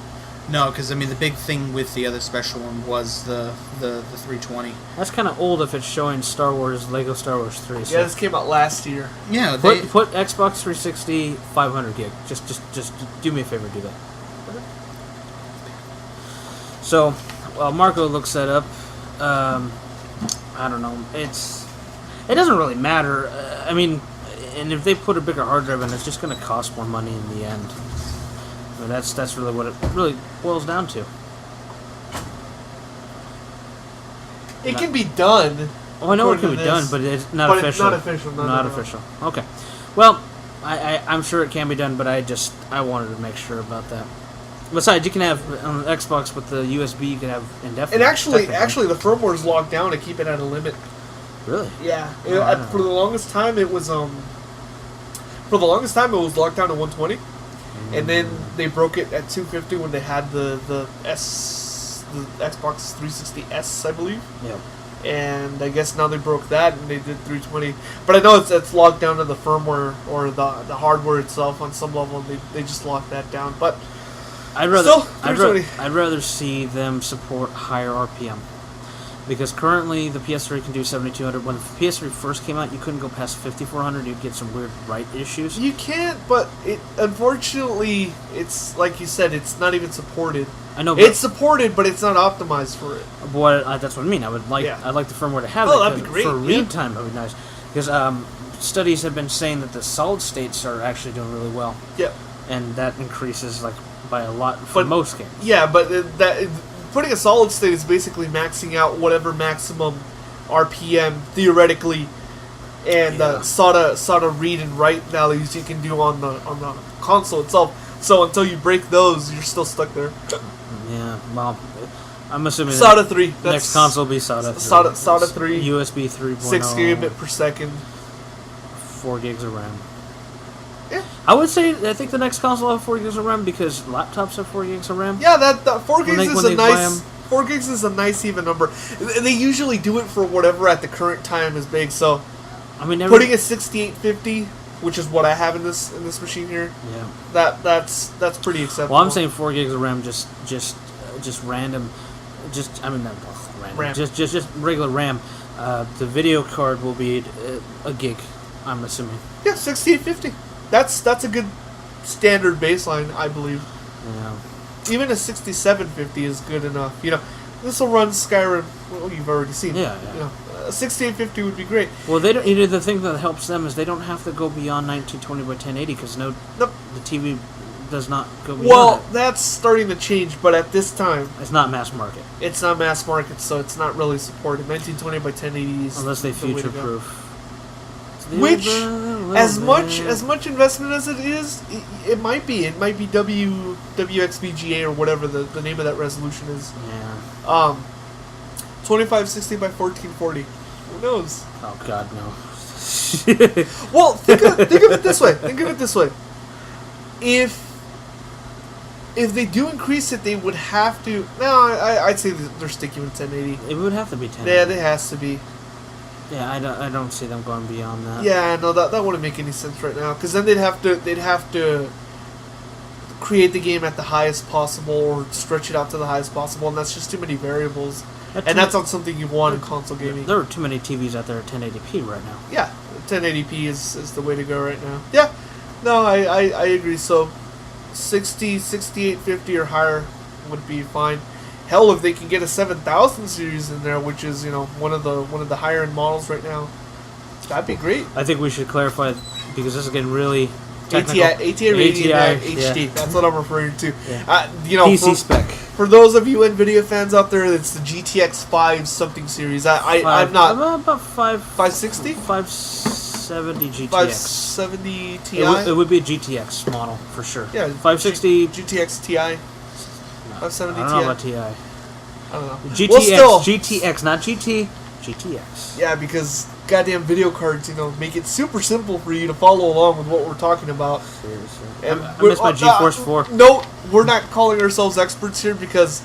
No, because I mean the big thing with the other special one was the 320. That's kind of old if it's showing Star Wars, Lego Star Wars 3. So Yeah, this came out last year. Yeah, put Xbox 360 500 gig. Just do me a favor, do that. So, while Marco looks that up, I don't know. It doesn't really matter. I mean, and if they put a bigger hard drive in, it's just going to cost more money in the end. I mean, that's really what it really boils down to. It can be done. Oh, I know it can be done, but it's not official. It's not official. Not official. Okay. Well, I'm sure it can be done, but I wanted to make sure about that. Besides, you can have on the Xbox with the USB. You can have indefinite. And actually, the firmware is locked down to keep it at a limit. Really? Yeah. For the longest time, it was locked down to 120, and then they broke it at 250 when they had the Xbox 360S, I believe. Yeah. And I guess now they broke that and they did 320. But I know it's locked down to the firmware or the hardware itself on some level. And they just locked that down, but. I'd rather see them support higher RPM, because currently the PS3 can do 7200. When the PS3 first came out, you couldn't go past 5400. You'd get some weird write issues. You can't, but unfortunately, it's like you said, it's not even supported. I know, it's supported, but it's not optimized for it. That's what I mean. I'd like the firmware to have that'd be great. For read time. That would be nice, because studies have been saying that the solid states are actually doing really well. Yeah, and that increases by a lot for most games. Yeah, but putting a solid state is basically maxing out whatever maximum RPM theoretically and SATA read and write values you can do on the console itself. So until you break those, you're still stuck there. Yeah, well, I'm assuming SATA 3. Next console will be SATA 3. SATA 3. USB 3.0. 6 gigabit per second. 4 gigs of RAM. Yeah. I think the next console will have 4 gigs of RAM because laptops have 4 gigs of RAM. Yeah, that 4 gigs is a nice... 4 gigs is a nice even number. They usually do it for whatever at the current time is big, so... I mean, putting a 6850, which is what I have in this machine here, that's pretty acceptable. Well, I'm saying 4 gigs of RAM, just random... Just regular RAM. The video card will be a gig, I'm assuming. Yeah, 6850. That's a good standard baseline, I believe. Yeah. Even a 6750 is good enough. You know, this will run Skyrim. Well, you've already seen. Yeah. You know, a 6850 would be great. Well, they don't. You know, the thing that helps them is they don't have to go beyond 1920 by 1080 because the TV does not go beyond. Well, that's starting to change, but at this time, it's not mass market. It's not mass market, so it's not really supported. 1920 by 1080 is unless they future proof. Which, as much investment as it is, it might be. It might be WXVGA or whatever the name of that resolution is. Yeah. 2560 by 1440. Who knows? Oh God, no. Well, think of it this way. Think of it this way. If they do increase it, they would have to. No, I'd say they're sticking with 1080. It would have to be 1080. Yeah, it has to be. Yeah, I don't see them going beyond that. Yeah, no, that wouldn't make any sense right now, because then they'd have to create the game at the highest possible or stretch it out to the highest possible, and that's just too many variables. That's not something you want in console gaming. There are too many TVs out there at 1080p right now. Yeah, 1080p is the way to go right now. Yeah, no, I agree. So 60, 6850 or higher would be fine. Hell, if they can get a 7000 series in there, which is one of the higher end models right now, that'd be great. I think we should clarify, because this is getting really technical. ATI rating HD. Yeah. That's what I'm referring to. Yeah. PC spec. For those of you NVIDIA fans out there, it's the GTX 5 something series. I'm not about 560, 570 GTX. 570 Ti. It would be a GTX model for sure. Yeah, 560 GTX Ti. 570 I don't know about Ti. I don't know. GTX, well, still, GTX, not GT. GTX. Yeah, because goddamn video cards, make it super simple for you to follow along with what we're talking about. Seriously. And I miss my GeForce 4. No, we're not calling ourselves experts here because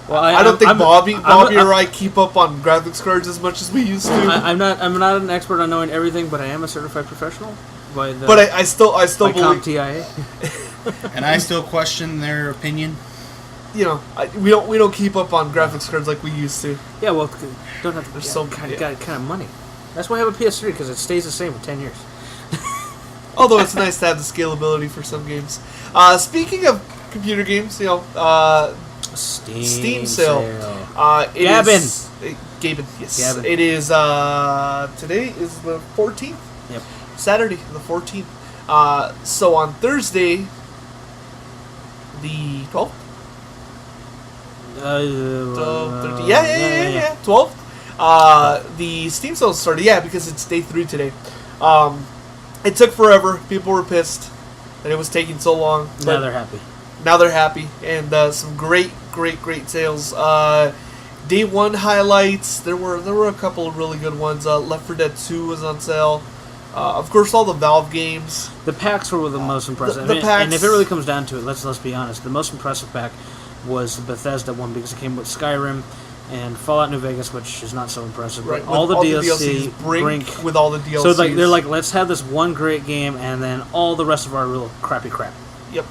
I don't think Bobby or I keep up on graphics cards as much as we used to. I'm not an expert on knowing everything, but I am a certified professional. But I still believe TIA. And I still question their opinion. We don't keep up on graphics cards like we used to. Yeah, well, don't have to. There's kind of money. That's why I have a PS3, because it stays the same for 10 years. Although it's nice to have the scalability for some games. Speaking of computer games, Steam sale. Gabin, yes. Gabin. It is today is the 14th. Yep. Saturday, the 14th. So on Thursday, the 12th. 12th. The Steam sale started, because it's day 3 today. It took forever. People were pissed that it was taking so long. Now they're happy. Now they're happy, and some great sales. Day 1 highlights. There were a couple of really good ones. Left 4 Dead 2 was on sale. Of course, all the Valve games. The packs were the most impressive. Packs, and if it really comes down to it, let's be honest. The most impressive pack was the Bethesda one, because it came with Skyrim and Fallout New Vegas, which is not so impressive. Right, but all the DLC, Brink with all the DLCs. So they're like, let's have this one great game, and then all the rest of our real crappy crap. Yep.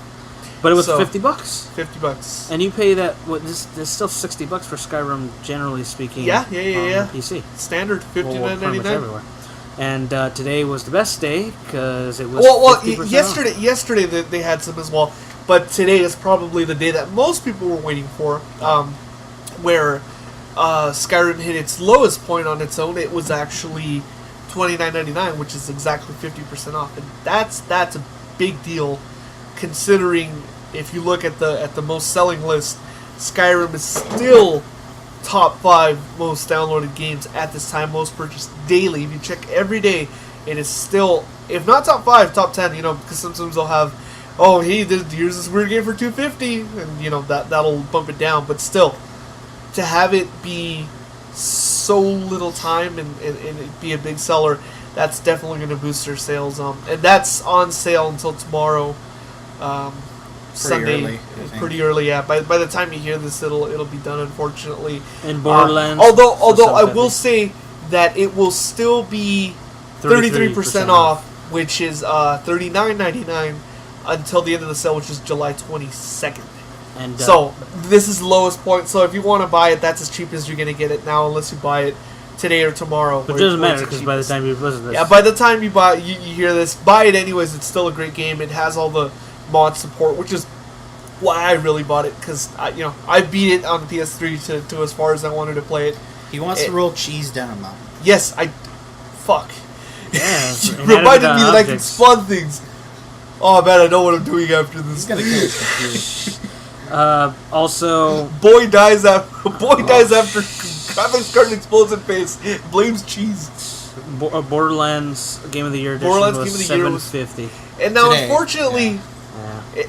But it was $50. $50. And you pay that. There's still $60 for Skyrim, generally speaking. Yeah. On PC. Standard $59.99 everywhere. And today was the best day because it was. Yesterday they had some as well, but today is probably the day that most people were waiting for, where Skyrim hit its lowest point on its own. It was actually $29.99, which is exactly 50% off, and that's a big deal, considering if you look at the most selling list, Skyrim is still top 5 most downloaded games at this time, most purchased daily. If you check every day, it is still, if not top 5, top 10. Because sometimes they'll have, here's this weird game for $250, and that'll bump it down. But still, to have it be so little time and it be a big seller, that's definitely going to boost their sales. And that's on sale until tomorrow. Sunday, pretty early. Yeah, by the time you hear this, it'll be done. Unfortunately, in Borderlands. Although I will say that it will still be 33% off, which is $39.99 until the end of the sale, which is July 22nd. And so this is the lowest point. So if you want to buy it, that's as cheap as you're going to get it now, unless you buy it today or tomorrow. But it doesn't matter, because by the time you listen to this, by the time you buy, you hear this, buy it anyways. It's still a great game. It has all the mod support, which is why I really bought it, because I beat it on the PS3 to as far as I wanted to play it. He wants to roll cheese down a mountain. Yes, fuck. Yeah, reminded me that I can spawn things. Oh man, I know what I'm doing after this. He's gotta kill his computer. Also, boy dies after graphics card explodes in face. Blames cheese. Borderlands Game of the Year edition was $750. And now, unfortunately,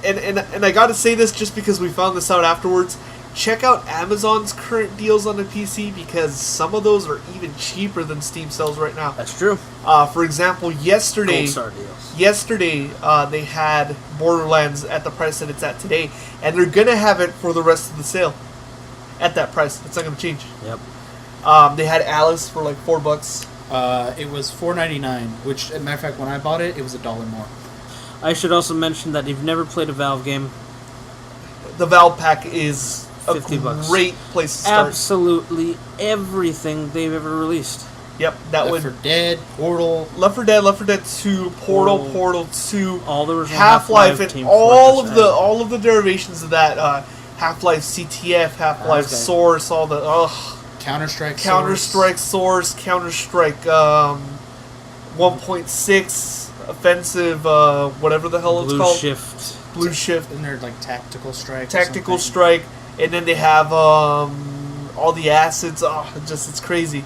and I got to say this just because we found this out afterwards, check out Amazon's current deals on the PC because some of those are even cheaper than Steam sells right now. That's true. For example, yesterday they had Borderlands at the price that it's at today, and they're gonna have it for the rest of the sale at that price. It's not gonna change. Yep. They had Alice for like $4. It was $4.99, which, as a matter of fact, when I bought it, it was $1 more. I should also mention that if you've never played a Valve game, The Valve Pack is a $50. great place to start. Absolutely everything they've ever released. Yep, that Left 4 Dead, Portal, Left 4 Dead 2, Portal 2, all the original Half-Life, and Team all Fortress, of the derivations of that. Half-Life CTF, Half-Life Source, all the Counter-Strike, Source, Counter-Strike 1.6, Offensive, whatever the hell it's called. Blue Shift. And they're like Tactical Strike. And then they have all the acids. It's crazy.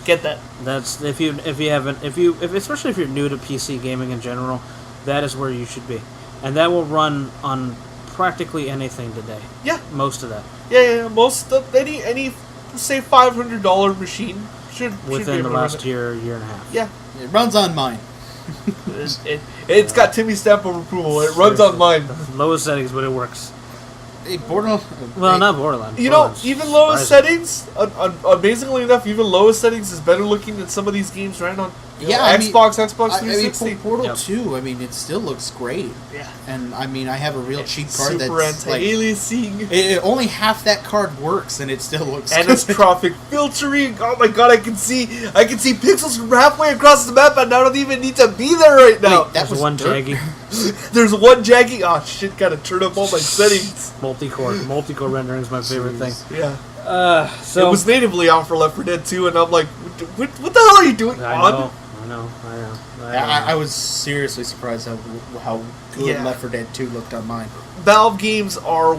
Get that. That's especially if you're new to PC gaming in general, that is where you should be, and that will run on practically anything today. Yeah, most of that. Yeah. Most of any say $500 machine should within the last year and a half. Yeah, it runs on mine. It's got Timmy's stamp of approval. It runs on mine. Lowest settings, but it works. Not Borderlands. You know, even lowest settings, amazingly enough, even lowest settings is better looking than some of these games ran on Xbox 360. Portal 2, it still looks great. Yeah. And, I have a real cheap card super that's anti-aliasing. Only half that card works, and it still looks good. Anisotropic filtering. Oh my god, I can see pixels from halfway across the map, and I don't even need to be there right now. Wait, that was one jaggy. There's one jaggy. Oh shit, gotta turn up all my settings. Multi-core rendering is my favorite thing. Yeah. So it was natively on for Left 4 Dead 2, and I'm like, what the hell are you doing? I know. I was seriously surprised how good Left 4 Dead 2 looked on mine. Valve games are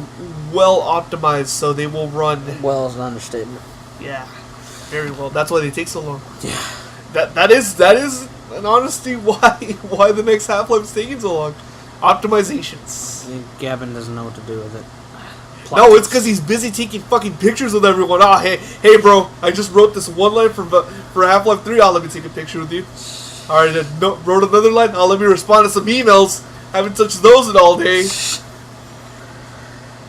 well optimized, so they will run. Well is an understatement. Yeah, very well. That's why they take so long. Yeah. That is in honesty why the next Half-Life is taking so long. Optimizations. Gavin doesn't know what to do with it. No, it's because he's busy taking fucking pictures with everyone. Hey, bro, I just wrote this one line for Half-Life 3. Let me take a picture with you. Alright, wrote another line. Let me respond to some emails. Haven't touched those in all day.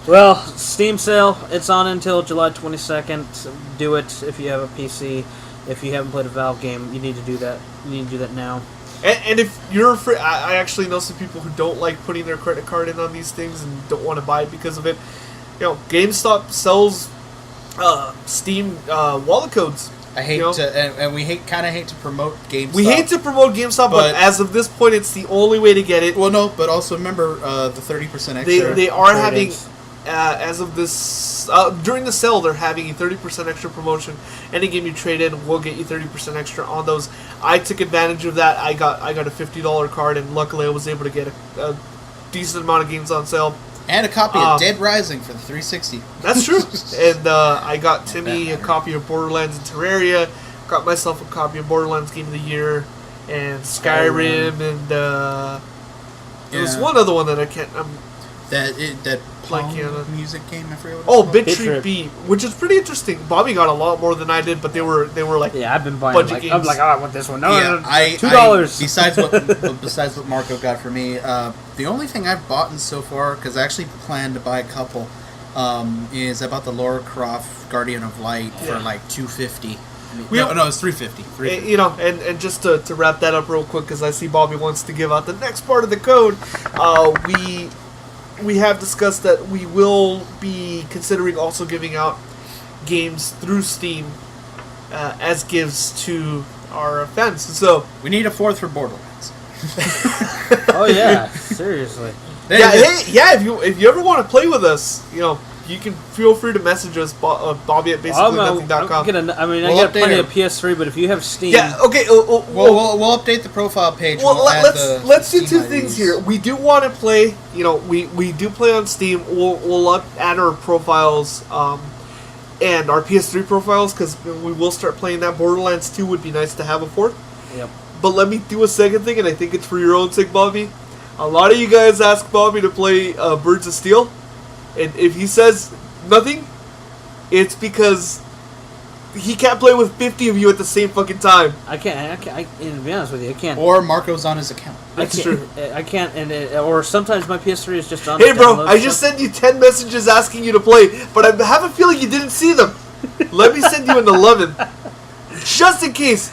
Well, Steam sale, it's on until July 22nd. Do it if you have a PC. If you haven't played a Valve game, you need to do that. You need to do that now. And if you're afraid, I actually know some people who don't like putting their credit card in on these things and don't want to buy it because of it. GameStop sells Steam wallet codes. I hate to, and we kind of hate to promote GameStop. We hate to promote GameStop, but as of this point, it's the only way to get it. Well, no, but also remember the 30% extra. They are having, as of this, during the sale, they're having a 30% extra promotion. Any game you trade in will get you 30% extra on those. I took advantage of that. I got a $50 card, and luckily I was able to get a decent amount of games on sale. And a copy of Dead Rising for the 360. That's true. And I got Timmy a copy of Borderlands and Terraria. Got myself a copy of Borderlands Game of the Year and Skyrim, and there was one other one that I can't. That Pong on music game, I forget what it's called. Bit Trip Beat, which is pretty interesting. Bobby got a lot more than I did, but they were like I've been buying budget games. I'm like, I want this one. No, $2. Besides what Marco got for me, the only thing I've bought so far, because I actually planned to buy a couple, is I bought the Lara Croft Guardian of Light for like $250. No, it's $350. And just to wrap that up real quick, because I see Bobby wants to give out the next part of the code. We have discussed that we will be considering also giving out games through Steam as gifts to our fans. So we need a fourth for Borderlands. Oh yeah, seriously. If you ever want to play with us, you can feel free to message us, Bobby at basicallynothing.com. I got plenty of PS3, but if you have Steam... Yeah, okay. We'll update the profile page. Well, let's do two things here. We do want to play, we do play on Steam. We'll add our profiles and our PS3 profiles, because we will start playing that. Borderlands 2 would be nice to have a fourth. Yep. But let me do a second thing, and I think it's for your own sake, Bobby. A lot of you guys ask Bobby to play Birds of Steel. And if he says nothing, it's because he can't play with 50 of you at the same fucking time. I can't. To be honest with you, I can't. Or Marco's on his account. That's true. I can't. Or sometimes my PS3 is just on. Hey, bro, I just sent you 10 messages asking you to play, but I have a feeling you didn't see them. Let me send you an 11, just in case.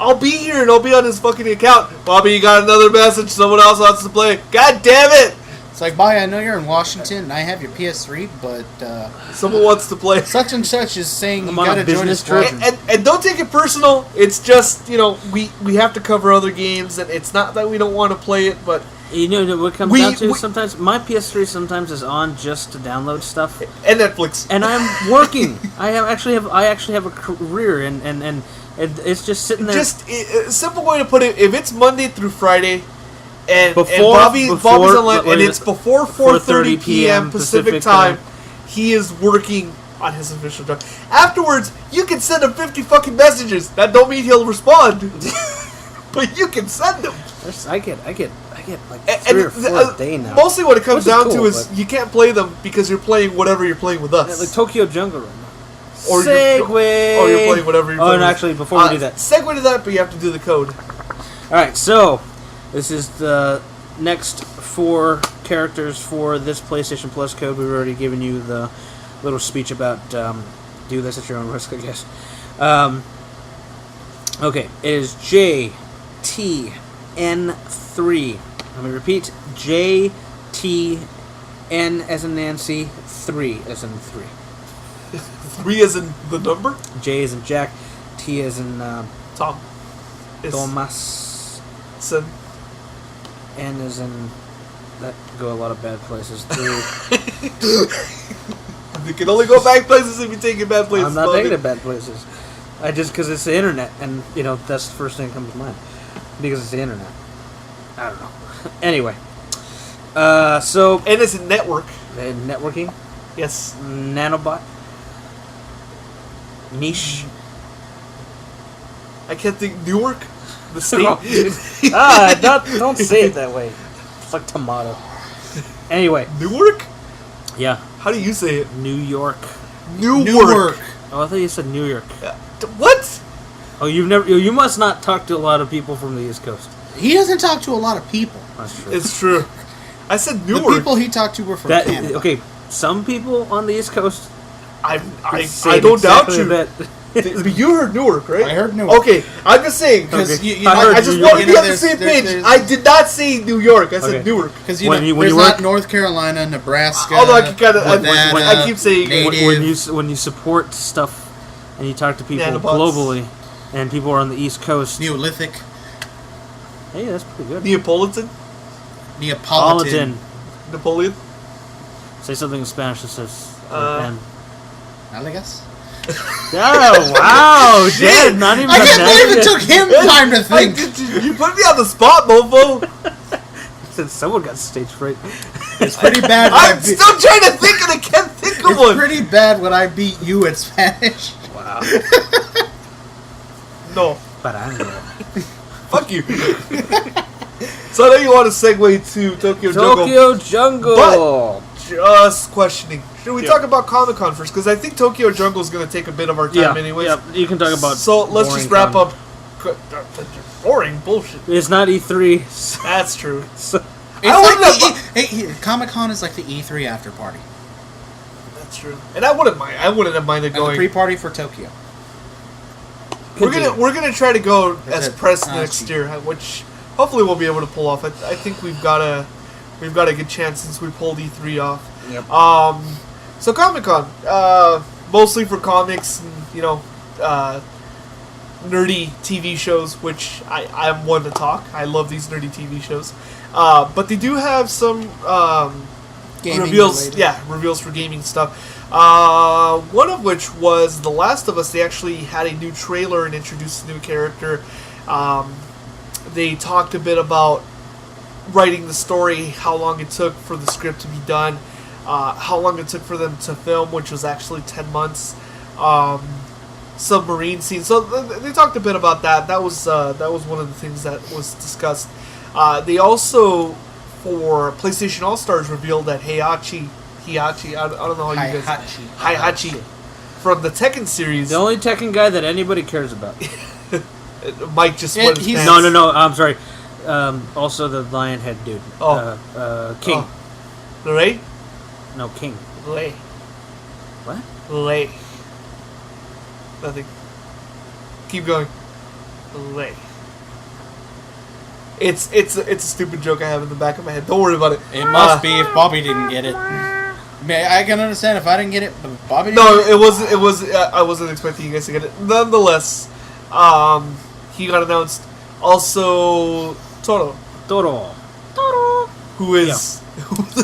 I'll be here and I'll be on his fucking account. Bobby, you got another message. Someone else wants to play. God damn it! It's like, Bobby, I know you're in Washington and I have your PS3, but someone wants to play. Such and such is saying I'm you on gotta a join business his trip. squad. And don't take it personal. It's just, we have to cover other games, and it's not that we don't want to play it, but You know what it comes down to? Sometimes my PS3 sometimes is on just to download stuff. And Netflix. And I'm working. I actually have a career, and it's just sitting there. Just a simple way to put it: if it's Monday through Friday, and Before- Bobby's online, what and is it's it? before 4:30 p.m. Pacific time, he is working on his official job. Afterwards, you can send him 50 fucking messages. That don't mean he'll respond, but you can send them. I get like 3 or 4 a day now. Mostly what it comes Which is down cool, to is but- you can't play them because you're playing whatever you're playing with us. Like Tokyo Jungle right now. Or Segue. you're playing whatever you're playing. Oh, and with. actually, before we do that, segue to that, but you have to do the code. all right. So this is the next 4 characters for this PlayStation Plus code. We've already given you the little speech about do this at your own risk, I guess. Okay, it is JTN3. Let me repeat: JTN as in Nancy, 3 as in 3. 3 as in the number? J as in Jack, T as in Tom. Thomas, Son. N as in that go a lot of bad places. 3. You can only go back places if you take it bad places. I'm not Bobby. taking it bad places. I just because it's the internet, and that's the first thing that comes to mind because it's the internet. I don't know. Anyway, so And it's a network. networking, Yes. nanobot, niche. I can't think. Newark? The state? Oh, dude. Don't say it that way. It's like tomato. Anyway, Newark? yeah, How do you say it? New York. Newark. Oh, I thought you said New York. What? Oh, you must not talk to a lot of people from the East Coast. He doesn't talk to a lot of people. That's true. It's true. I said The Newark. people he talked to were from Canada. Okay, some people on the East Coast. I say don't doubt exactly you. that. But you heard Newark, right? I heard Newark. Okay, I'm just saying. Because Okay. you know, I heard I just New want York. to be on the There's- same there- page. there's- I did not say New York. I said Okay. Newark. Because When you there's work- not North Carolina, Nebraska. Although I could kinda- Nevada, I keep saying- native. when you support stuff and you talk to people Nanobots. globally, and people are on the East Coast. Neolithic, Hey, that's pretty good. Neapolitan? Neapolitan. Napoleon? Say something in Spanish that says. and, Nalgas? oh wow, Shit! Dad, not even. I a can't believe it negative. took him time to think. You put me on the spot, mofo. Said someone got stage fright. It's pretty bad. When I'm still trying to think and I can't think of it's one. pretty bad when I beat you at Spanish. Wow. No. Parango. Fuck you. So I know you want to segue to Tokyo Jungle. Tokyo Jungle. Just questioning. Should we Yeah. talk about Comic-Con first? Because I think Tokyo Jungle is going to take a bit of our time anyways. Yeah, you can talk about. So let's just wrap boring up. Boring bullshit. It's not E3. That's true. So, It's I like wouldn't Comic-Con is like the E3 after party. That's true. And I wouldn't mind. I wouldn't have minded And the going. pre-party for Tokyo. We're gonna try to go as it? press Ah, next cheap. year, which hopefully we'll be able to pull off. I think we've got a good chance since we pulled E3 off. Yep. So Comic-Con, mostly for comics and nerdy TV shows, which I'm one to talk. I love these nerdy TV shows, but they do have some Gaming reveals. related. Yeah, reveals for gaming stuff. One of which was The Last of Us. They actually had a new trailer and introduced a new character. They talked a bit about writing the story, how long it took for the script to be done, how long it took for them to film, which was actually 10 months. Submarine scene. So they talked a bit about that. That was one of the things that was discussed. They also, for PlayStation All Stars, revealed that Heihachi, I don't know how you guys... Heihachi. from the Tekken series. The only Tekken guy that anybody cares about. Mike just Yeah, went his he's- pants. No, I'm sorry. Also the lion head dude. King. Lei? No, King. Lei. What? Lei. Nothing. Keep going. Lei. It's a stupid joke I have in the back of my head. Don't worry about it. It must be if Bobby didn't get it. I can understand if I didn't get it, but if Bobby didn't No, get it. it was. I wasn't expecting you guys to get it. Nonetheless, he got announced. Also, Toro, who is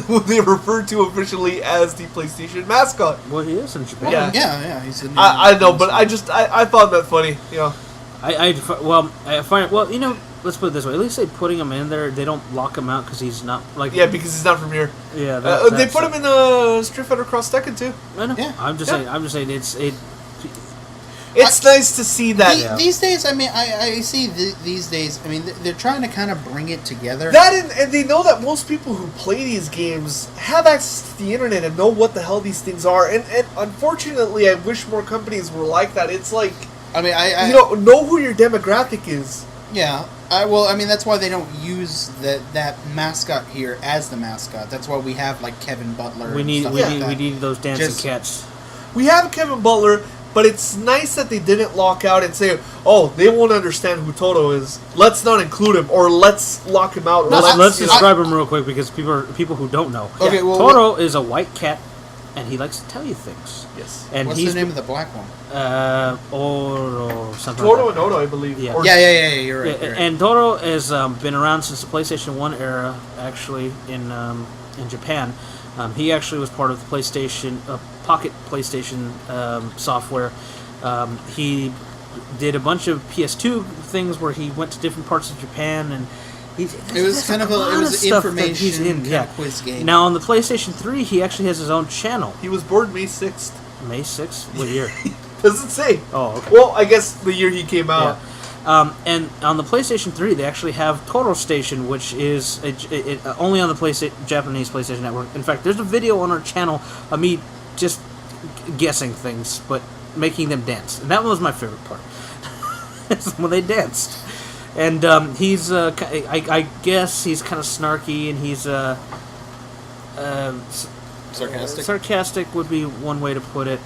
who they refer to officially as the PlayStation mascot. Well, he is in Japan. Yeah. Yeah. He's in I know, but I found that funny. You know, I find it. Well, you know, let's put it this way. At least they putting him in there. They don't lock him out because he's not like. yeah, because he's not from here. Yeah. They put him in Street Fighter Cross Tekken too. I know. Yeah. I'm just saying. It's nice to see that. These days, I mean, I see these days. I mean, they're trying to kind of bring it together. And they know that most people who play these games have access to the internet and know what the hell these things are. And unfortunately, I wish more companies were like that. It's like, I mean, I know who your demographic is. Yeah. I mean, that's why they don't use that mascot here as the mascot. That's why we have like Kevin Butler. We need those dancing Just- cats. We have Kevin Butler, but it's nice that they didn't lock out and say, "Oh, they won't understand who Toto is. Let's not include him, or let's lock him out." Or Let's you know." describe him real quick because people who don't know. Okay, well, Toro is a white cat, and he likes to tell you things. Yes. And What's the name of the black one? Oro something. Toro like and that. Odo, I believe. Yeah. Or- Yeah. You're right. Yeah, You're right. and Toro has been around since the PlayStation 1 era, actually, in Japan. He actually was part of the PlayStation, Pocket PlayStation software. He did a bunch of PS2 things where he went to different parts of Japan, and It was kind of an information kind of quiz game. Now, on the PlayStation 3, he actually has his own channel. He was born May 6th. May 6th? What year? Doesn't say. Oh, okay. Well, I guess the year he came out. And on the PlayStation 3, they actually have Toro Station, which is only on the Japanese PlayStation Network. In fact, there's a video on our channel of me just guessing things, but making them dance. And that was my favorite part. When they danced. And he's, I guess he's kind of snarky, and he's Sarcastic. Sarcastic would be one way to put it.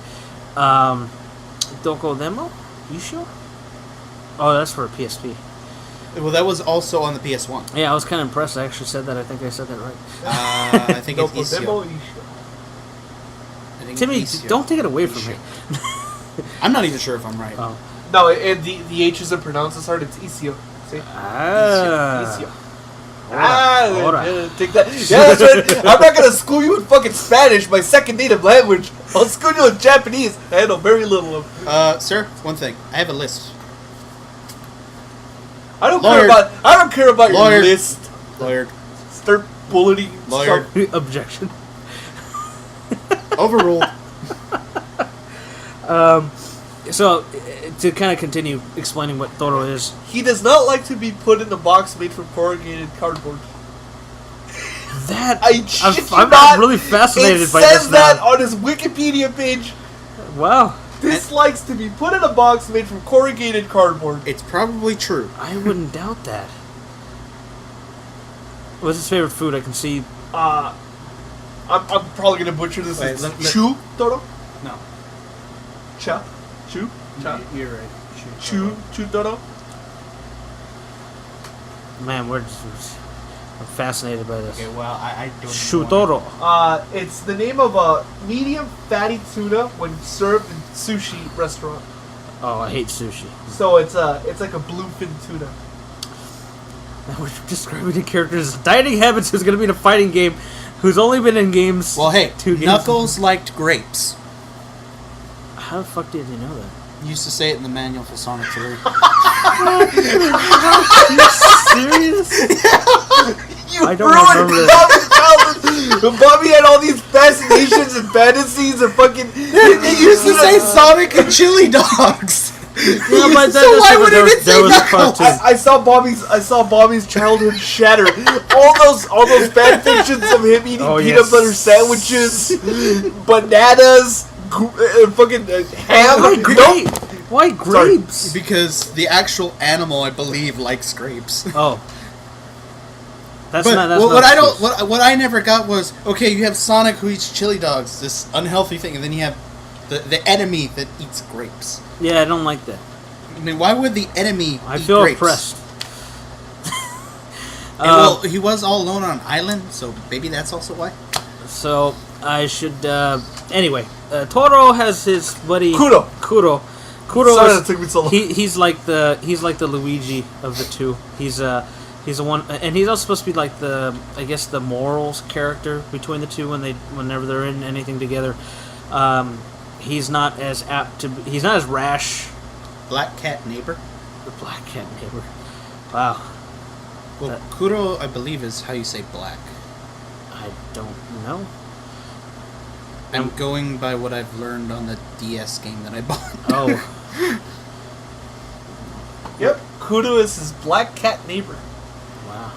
Doko Demo? You sure? Oh, that's for a PSP. Well, that was also on the PS1. Yeah, I was kind of impressed. I actually said that. I think I said that right. I think it's Demo, Isio. I think Timmy, it's Isio. don't take it away from me. I'm not even sure if I'm right. Oh. No, the H isn't pronounced as hard. It's Isio. See? Isio. Take that. Yeah, that's right. I'm not gonna school you in fucking Spanish, my second native language. I'll school you in Japanese. I know very little of. Sir, one thing. I have a list. I don't Lawyer. care about Lawyer. your list. Lawyered. Start bulleting. Lawyer. stuff. Objection. Overruled. So, to kind of continue explaining what Toro is, He does not like to be put in a box made from corrugated cardboard. that I shit you I'm not. really fascinated It by says this that now. on his Wikipedia page. Wow, Dislikes to be put in a box made from corrugated cardboard. It's probably true. I wouldn't doubt that. What's his favorite food? I can see. I'm probably gonna butcher this. Wait, It's let- Chu Toro? No. Cha? Chu? Cha? You're right. Chu Toro? Man, I'm fascinated by this. Okay, well, I don't know. Shutoro. It's the name of a medium fatty tuna when served in sushi restaurant. Oh, I hate sushi. So it's like a bluefin tuna. Now we're describing the characters' dieting habits. Who's going to be in a fighting game? Who's only been in games? Well, hey, 2 games. Knuckles liked grapes. How the fuck did you know that? Used to say it in the manual for Sonic 3. Serious? You I don't ruined remember. Bobby's childhood. Bobby had all these fascinations and fantasies of fucking. It used to say Sonic and chili dogs. Yeah, but So why would there it say was a Knuckles? cartoon. I saw Bobby's childhood shatter. All those fan fictions of him eating Oh, peanut yes. butter sandwiches, bananas, fucking ham. Why Nope. Why grapes? Because the actual animal, I believe, likes grapes. Oh. That's but not. That's what not I don't, what I never got was, okay, you have Sonic who eats chili dogs, this unhealthy thing, and then you have the enemy that eats grapes. Yeah, I don't like that. I mean, why would the enemy? I eat feel grapes? oppressed. Well, he was all alone on an island, so maybe that's also why. So I should. Anyway, Toro has his buddy Kuro. Kuro Sorry is, that took me so long. he's like the Luigi of the two. He's the one, and he's also supposed to be like the morals character between the two whenever they're in anything together. He's not as apt to. He's not as rash. Black cat neighbor. The black cat neighbor. Wow. Well, Kuro, I believe, is how you say black. I don't know. I'm going by what I've learned on the DS game that I bought. Oh. Yep. Kudo is his black cat neighbor. Wow.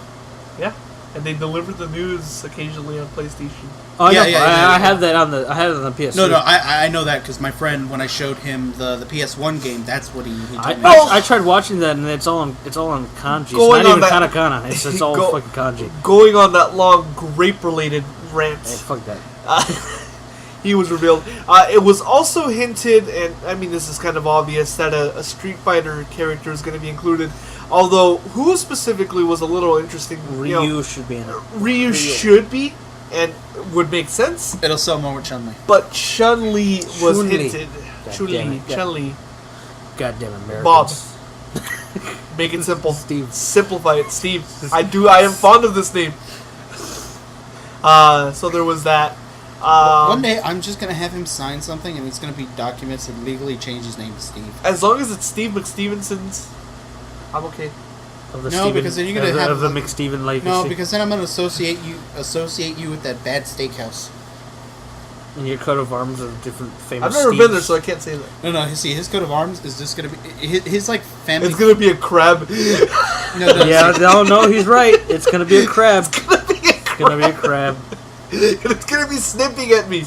Yeah. And they deliver the news occasionally on PlayStation. Oh, Yeah, I know. yeah. I have that on the. I had it on the PS3. No, I know that because my friend, when I showed him the PS1 game, that's what he told me. I tried watching that and it's all on kanji. It's Going not on even that- katakana. It's all fucking kanji. Going on that long grape-related rant. Hey, fuck that. He was revealed. It was also hinted, and I mean this is kind of obvious, that a Street Fighter character is going to be included. Although, who specifically was a little interesting. Ryu should be in it. Ryu should be, and would make sense. It'll sell more with Chun-Li. But Chun-Li was Chun-Li. hinted. God damn it. Chun-Li. Goddamn Americans. Bob. Make it simple. Steve. Simplify it, Steve. I am fond of this name. So there was that. One day, I'm just going to have him sign something, and it's going to be documents that legally change his name to Steve. As long as it's Steve McStevenson's, I'm okay. Of the No, Steven, because then you're gonna have of the McSteven legacy. No, because then I'm going to associate you with that bad steakhouse. in your coat of arms of different famous. I've never been there, so I can't say that. No. See, his coat of arms is just going to be his like family. It's gonna be a crab. No. Yeah, no, he's right. It's gonna be a crab. It's gonna be a crab. It's gonna be a crab. And it's gonna be snipping at me.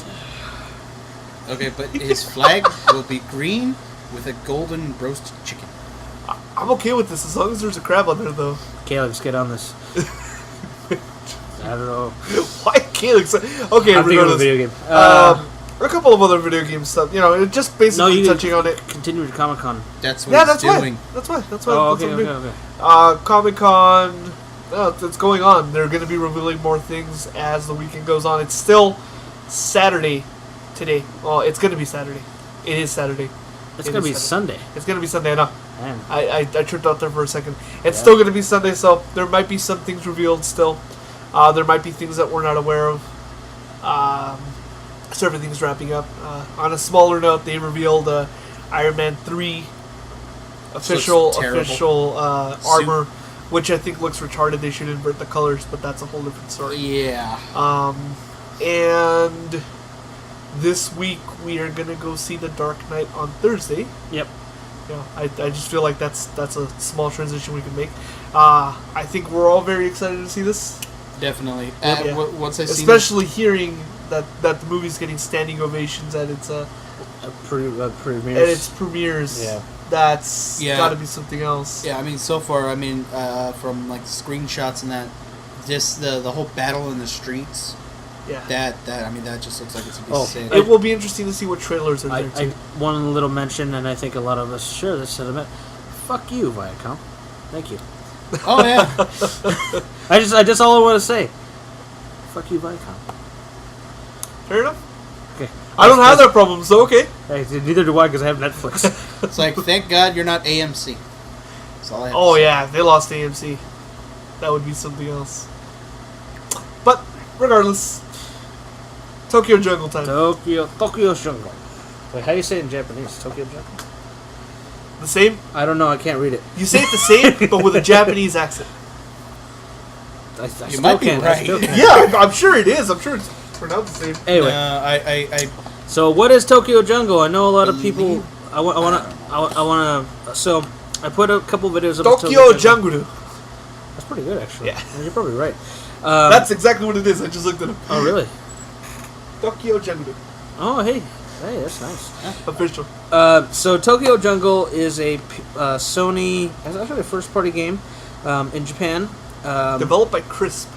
Okay, but his flag will be green with a golden roasted chicken. I'm okay with this as long as there's a crab on there, though. Caleb, let's get on this. I don't know. Why Calix? Okay, I'm thinking of a regardless. video game. A couple of other video game stuff. You know, it just basically touching on it. Continue to Comic Con. That's what Yeah, he's that's doing. why. That's why. Oh, That's okay, what I'm okay, doing. okay. Comic Con. It's going on. They're going to be revealing more things as the weekend goes on. It's still Saturday today. Well, it's going to be Saturday. It is Saturday. It's gonna be Sunday. It's going to be Sunday. I know. Man. I tripped out there for a second. It's still going to be Sunday, so there might be some things revealed still. There might be things that we're not aware of. So everything's wrapping up. On a smaller note, they revealed Iron Man 3 official armor, which I think looks retarded. They should invert the colors, but that's a whole different story. Yeah. And this week we are gonna go see The Dark Knight on Thursday. Yep. Yeah, I just feel like that's a small transition we can make. I think we're all very excited to see this. Definitely. Yeah. Once I see Especially hearing that the movie's getting standing ovations at its Premieres. at its premieres. Yeah. That's Yeah. got to be something else. Yeah, I mean, so far, from like screenshots and that, just the whole battle in the streets. Yeah. That just looks like it's gonna be sick. It will be interesting to see what trailers are there too. One little mention, and I think a lot of us share this sentiment. Fuck you, Viacom. Thank you. Oh yeah. I just all I want to say. Fuck you, Viacom. Fair enough. Okay. I don't have that problem, so okay. Hey, neither do I, because I have Netflix. It's like, thank God you're not AMC. That's all I have to Oh say. yeah, if they lost AMC. That would be something else. But regardless, Tokyo Jungle time. Tokyo Jungle. Wait, how do you say it in Japanese? Tokyo Jungle? The same. I don't know. I can't read it. You say it the same, but with a Japanese accent. I You might be I right. still can. Yeah, I'm sure it is. I'm sure it's pronounced the same. Anyway, I so what is Tokyo Jungle? I know a lot of people. I want to. So I put a couple videos of Tokyo Jungle. That's pretty good, actually. Yeah. You're probably right. That's exactly what it is. I just looked at it. Oh, really? Tokyo Jungle. Oh, hey. Hey, that's nice. Official. So Tokyo Jungle is a Sony. It's actually a first-party game in Japan. Developed by Crisp.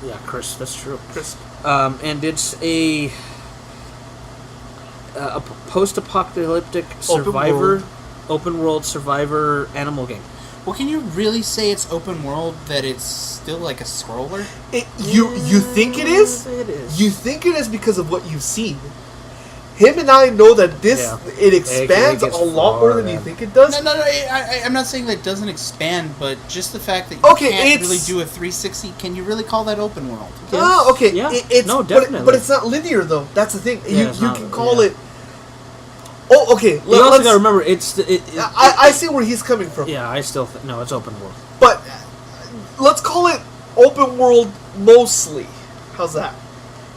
Yeah, Chris, that's true. Crisp. And it's a post-apocalyptic survivor, open world survivor animal game. Well, can you really say it's open world that it's still like a scroller? You think it is? It is. You think it is because of what you've seen. Him and I know that it expands it gets a lot more than you think it does. No. I'm not saying that it doesn't expand, but just the fact that you can't really do a 360, can you really call that open world? Yes. Oh, okay. Yeah. No, definitely. But it's not linear, though. That's the thing. Yeah, you can call it... Oh, okay. You also got to remember, I see where he's coming from. Yeah, I still think... No, it's open world. But let's call it open world mostly. How's that?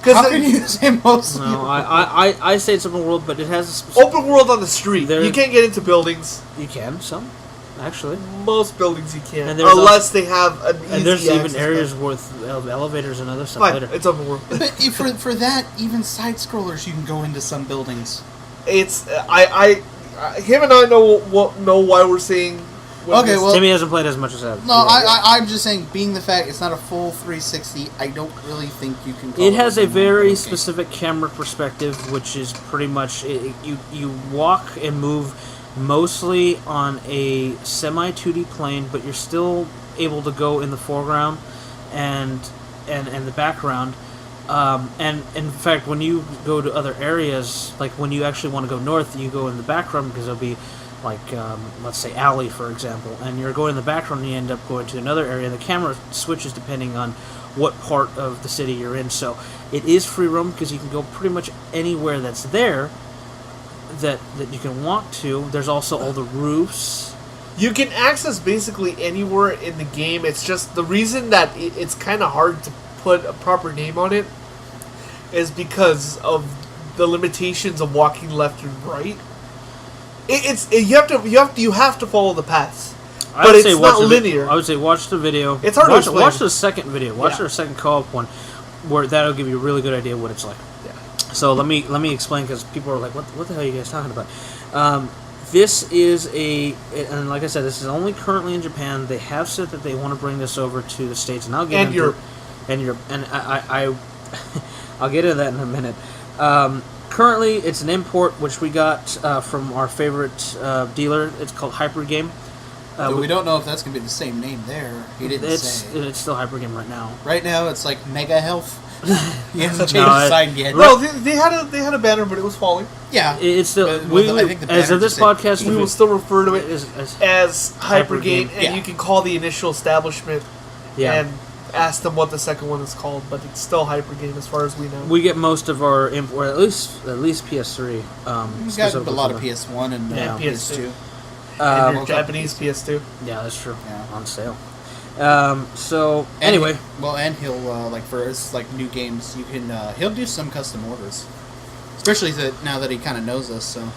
How can you say mostly? No, I say it's open world, but it has a specific... Open world on the street. You can't get into buildings. You can, some, actually. Most buildings you can, unless they have an easy and there's even areas back. with elevators and other stuff Fine, later. it's open world. But for that, even side scrollers, you can go into some buildings. It's him and I know why we're saying. Okay, well, Timmy hasn't played as much as I have. No, I'm just saying, being the fact it's not a full 360, I don't really think you can call it. It has a very specific camera perspective, which is pretty much you walk and move mostly on a semi 2D plane, but you're still able to go in the foreground and the background. And in fact, when you go to other areas, like when you actually want to go north, you go in the background because there'll be like, let's say alley, for example, and you're going in the background and you end up going to another area, and the camera switches depending on what part of the city you're in. So it is free roam because you can go pretty much anywhere that's there that you can walk to. There's also all the roofs. You can access basically anywhere in the game. It's just the reason that it's kind of hard to put a proper name on it is because of the limitations of walking left and right. You have to follow the paths, but it's not linear. I would say watch the video. It's hard to explain. Watch the second video. Watch our second co-op one, where that'll give you a really good idea of what it's like. Yeah. So let me explain, because people are like, what the hell are you guys talking about? This is and like I said, this is only currently in Japan. They have said that they want to bring this over to the States, and I'll get into Europe. And Europe, and I'll get into that in a minute. Currently, it's an import, which we got from our favorite dealer. It's called Hypergame. We don't know if that's going to be the same name there. He didn't say. It's still Hypergame right now. Right now, it's like Mega Health. He hasn't changed No, the sign yet. No, they had a banner, but it was falling. Yeah. It's still... I think the as of this podcast, we will still refer to it as Hypergame, and you can call the initial establishment Yeah. and ask them what the second one is called, but it's still Hypergame as far as we know. We get most of our or at least PS3. We've got a lot of PS1 and PS2. And your Japanese PS2. Yeah, that's true. Yeah. On sale. So anyway, and he'll like for his like new games, you can he'll do some custom orders, especially now that he kind of knows us. So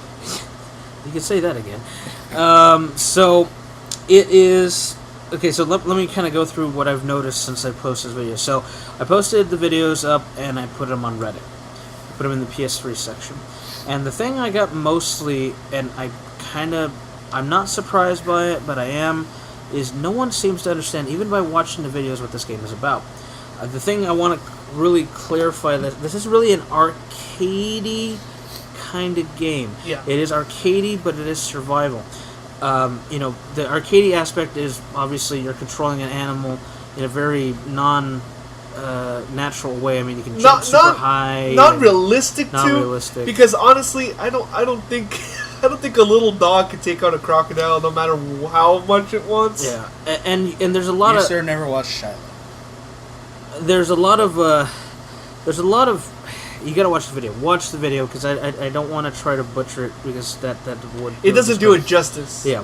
you could say that again. So it is. Okay, so let me kind of go through what I've noticed since I posted this video. So I posted the videos up and I put them on Reddit. I put them in the PS3 section. And the thing I got mostly, and I'm not surprised by it, but I am, is no one seems to understand, even by watching the videos, what this game is about. The thing I want to really clarify, that this is really an arcadey kind of game. Yeah. It is arcadey, but it is survival. The arcadey aspect is obviously you're controlling an animal in a very natural way. I mean, you can jump super high. Not realistic too. Not realistic. Because honestly, I don't think a little dog could take on a crocodile no matter how much it wants. Yeah, and there's a lot of. Sir never watched Shiloh. There's a lot of. You gotta watch the video. Watch the video, because I don't want to try to butcher it, because that would... It doesn't do it justice. Yeah.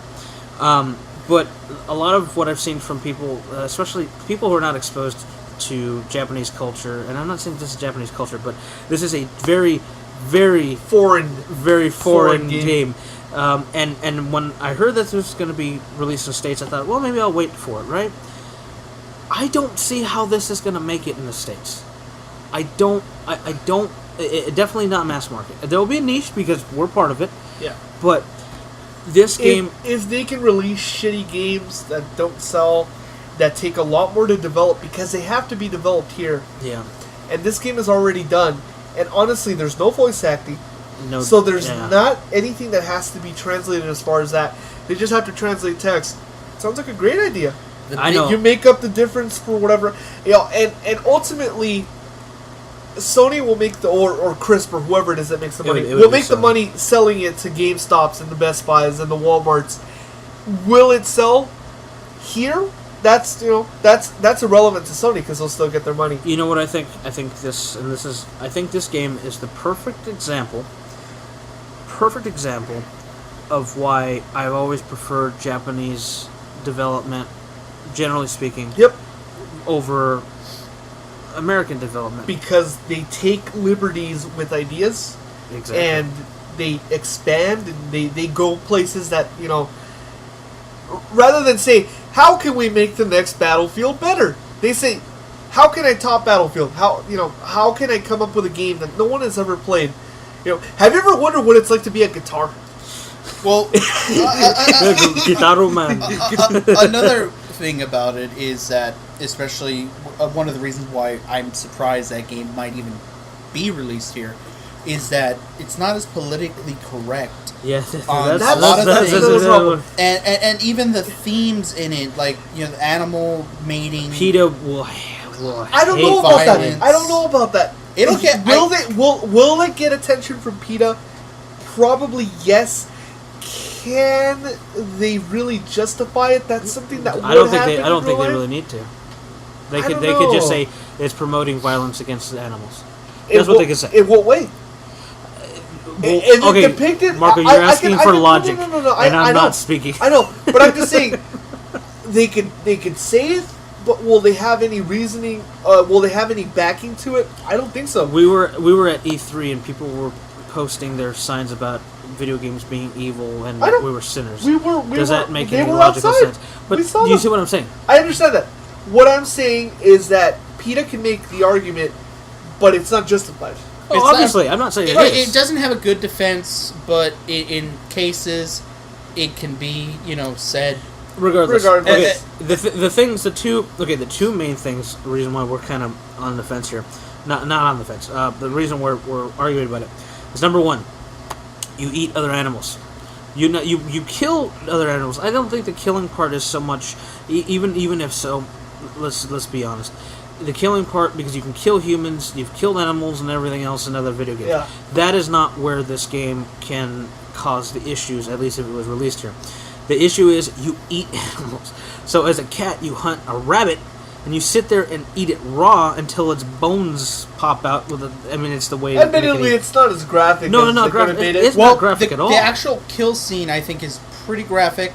But a lot of what I've seen from people, especially people who are not exposed to Japanese culture, and I'm not saying this is Japanese culture, but this is a very, very foreign game. And when I heard that this was going to be released in the States, I thought, well, maybe I'll wait for it, right? I don't see how this is going to make it in the States. I don't definitely not mass market. There will be a niche because we're part of it. Yeah. But this game, if they can release shitty games that don't sell, that take a lot more to develop because they have to be developed here. yeah, And this game is already done. And honestly, there's no voice acting. no, So there's yeah. not anything that has to be translated as far as that. They just have to translate text. Sounds like a great idea. I know. You make up the difference for whatever. And ultimately, Sony will make or Crisp or whoever it is that makes the money. It would Will be make the Sony. money selling it to GameStops and the Best Buys and the Walmarts. Will it sell here? That's irrelevant to Sony because they'll still get their money. You know what I think? I think this game is the perfect example of why I've always preferred Japanese development, generally speaking, Yep. over American development. Because they take liberties with ideas Exactly. and they expand and they go places that, rather than say, how can we make the next Battlefield better? They say, how can I top Battlefield? How can I come up with a game that no one has ever played? Have you ever wondered what it's like to be a guitar? Well, Guitar Man. another thing about it is that, especially one of the reasons why I'm surprised that game might even be released here, is that it's not as politically correct. Yeah, That's a lot of that's things. another problem. And even the themes in it, like the animal mating. PETA will I don't hate know about violence. that. I don't know about that. It'll get- will it get attention from PETA? Probably yes. Can they really justify it? That's something that I don't would think happen they. I don't in think real they life? really need to. They I could. don't They could just know. say it's promoting violence against animals. In That's what they could say. In what way? Well, And okay, depicted, Marco, you're asking for logic, No, and I'm I know. not speaking. I know, but I'm just saying they could say it, but will they have any reasoning? Will they have any backing to it? I don't think so. We were at E3 and people were posting their signs about video games being evil and I know. we were sinners. We were. Does that make they any were logical outside. sense? But We saw do you them. see what I'm saying? I understand that. What I'm saying is that PETA can make the argument, but it's not justified. Oh, It's obviously, not- I'm not saying It doesn't have a good defense, but in cases, it can be Regardless. said. Regardless. Okay, the two main things, the reason why we're kind of on the fence here, not on the fence, the reason we're arguing about it is, number one, you eat other animals. You kill other animals. I don't think the killing part is so much, even if so, let's be honest. The killing part, because you can kill humans, you've killed animals and everything else in other video games. Yeah. That is not where this game can cause the issues, at least if it was released here. The issue is you eat animals. So as a cat, you hunt a rabbit, and you sit there and eat it raw until its bones pop out. It's the way. Admittedly, it's not as graphic. No, as no, they could have graphic. made It's it. not graphic at all. The actual kill scene, I think, is pretty graphic,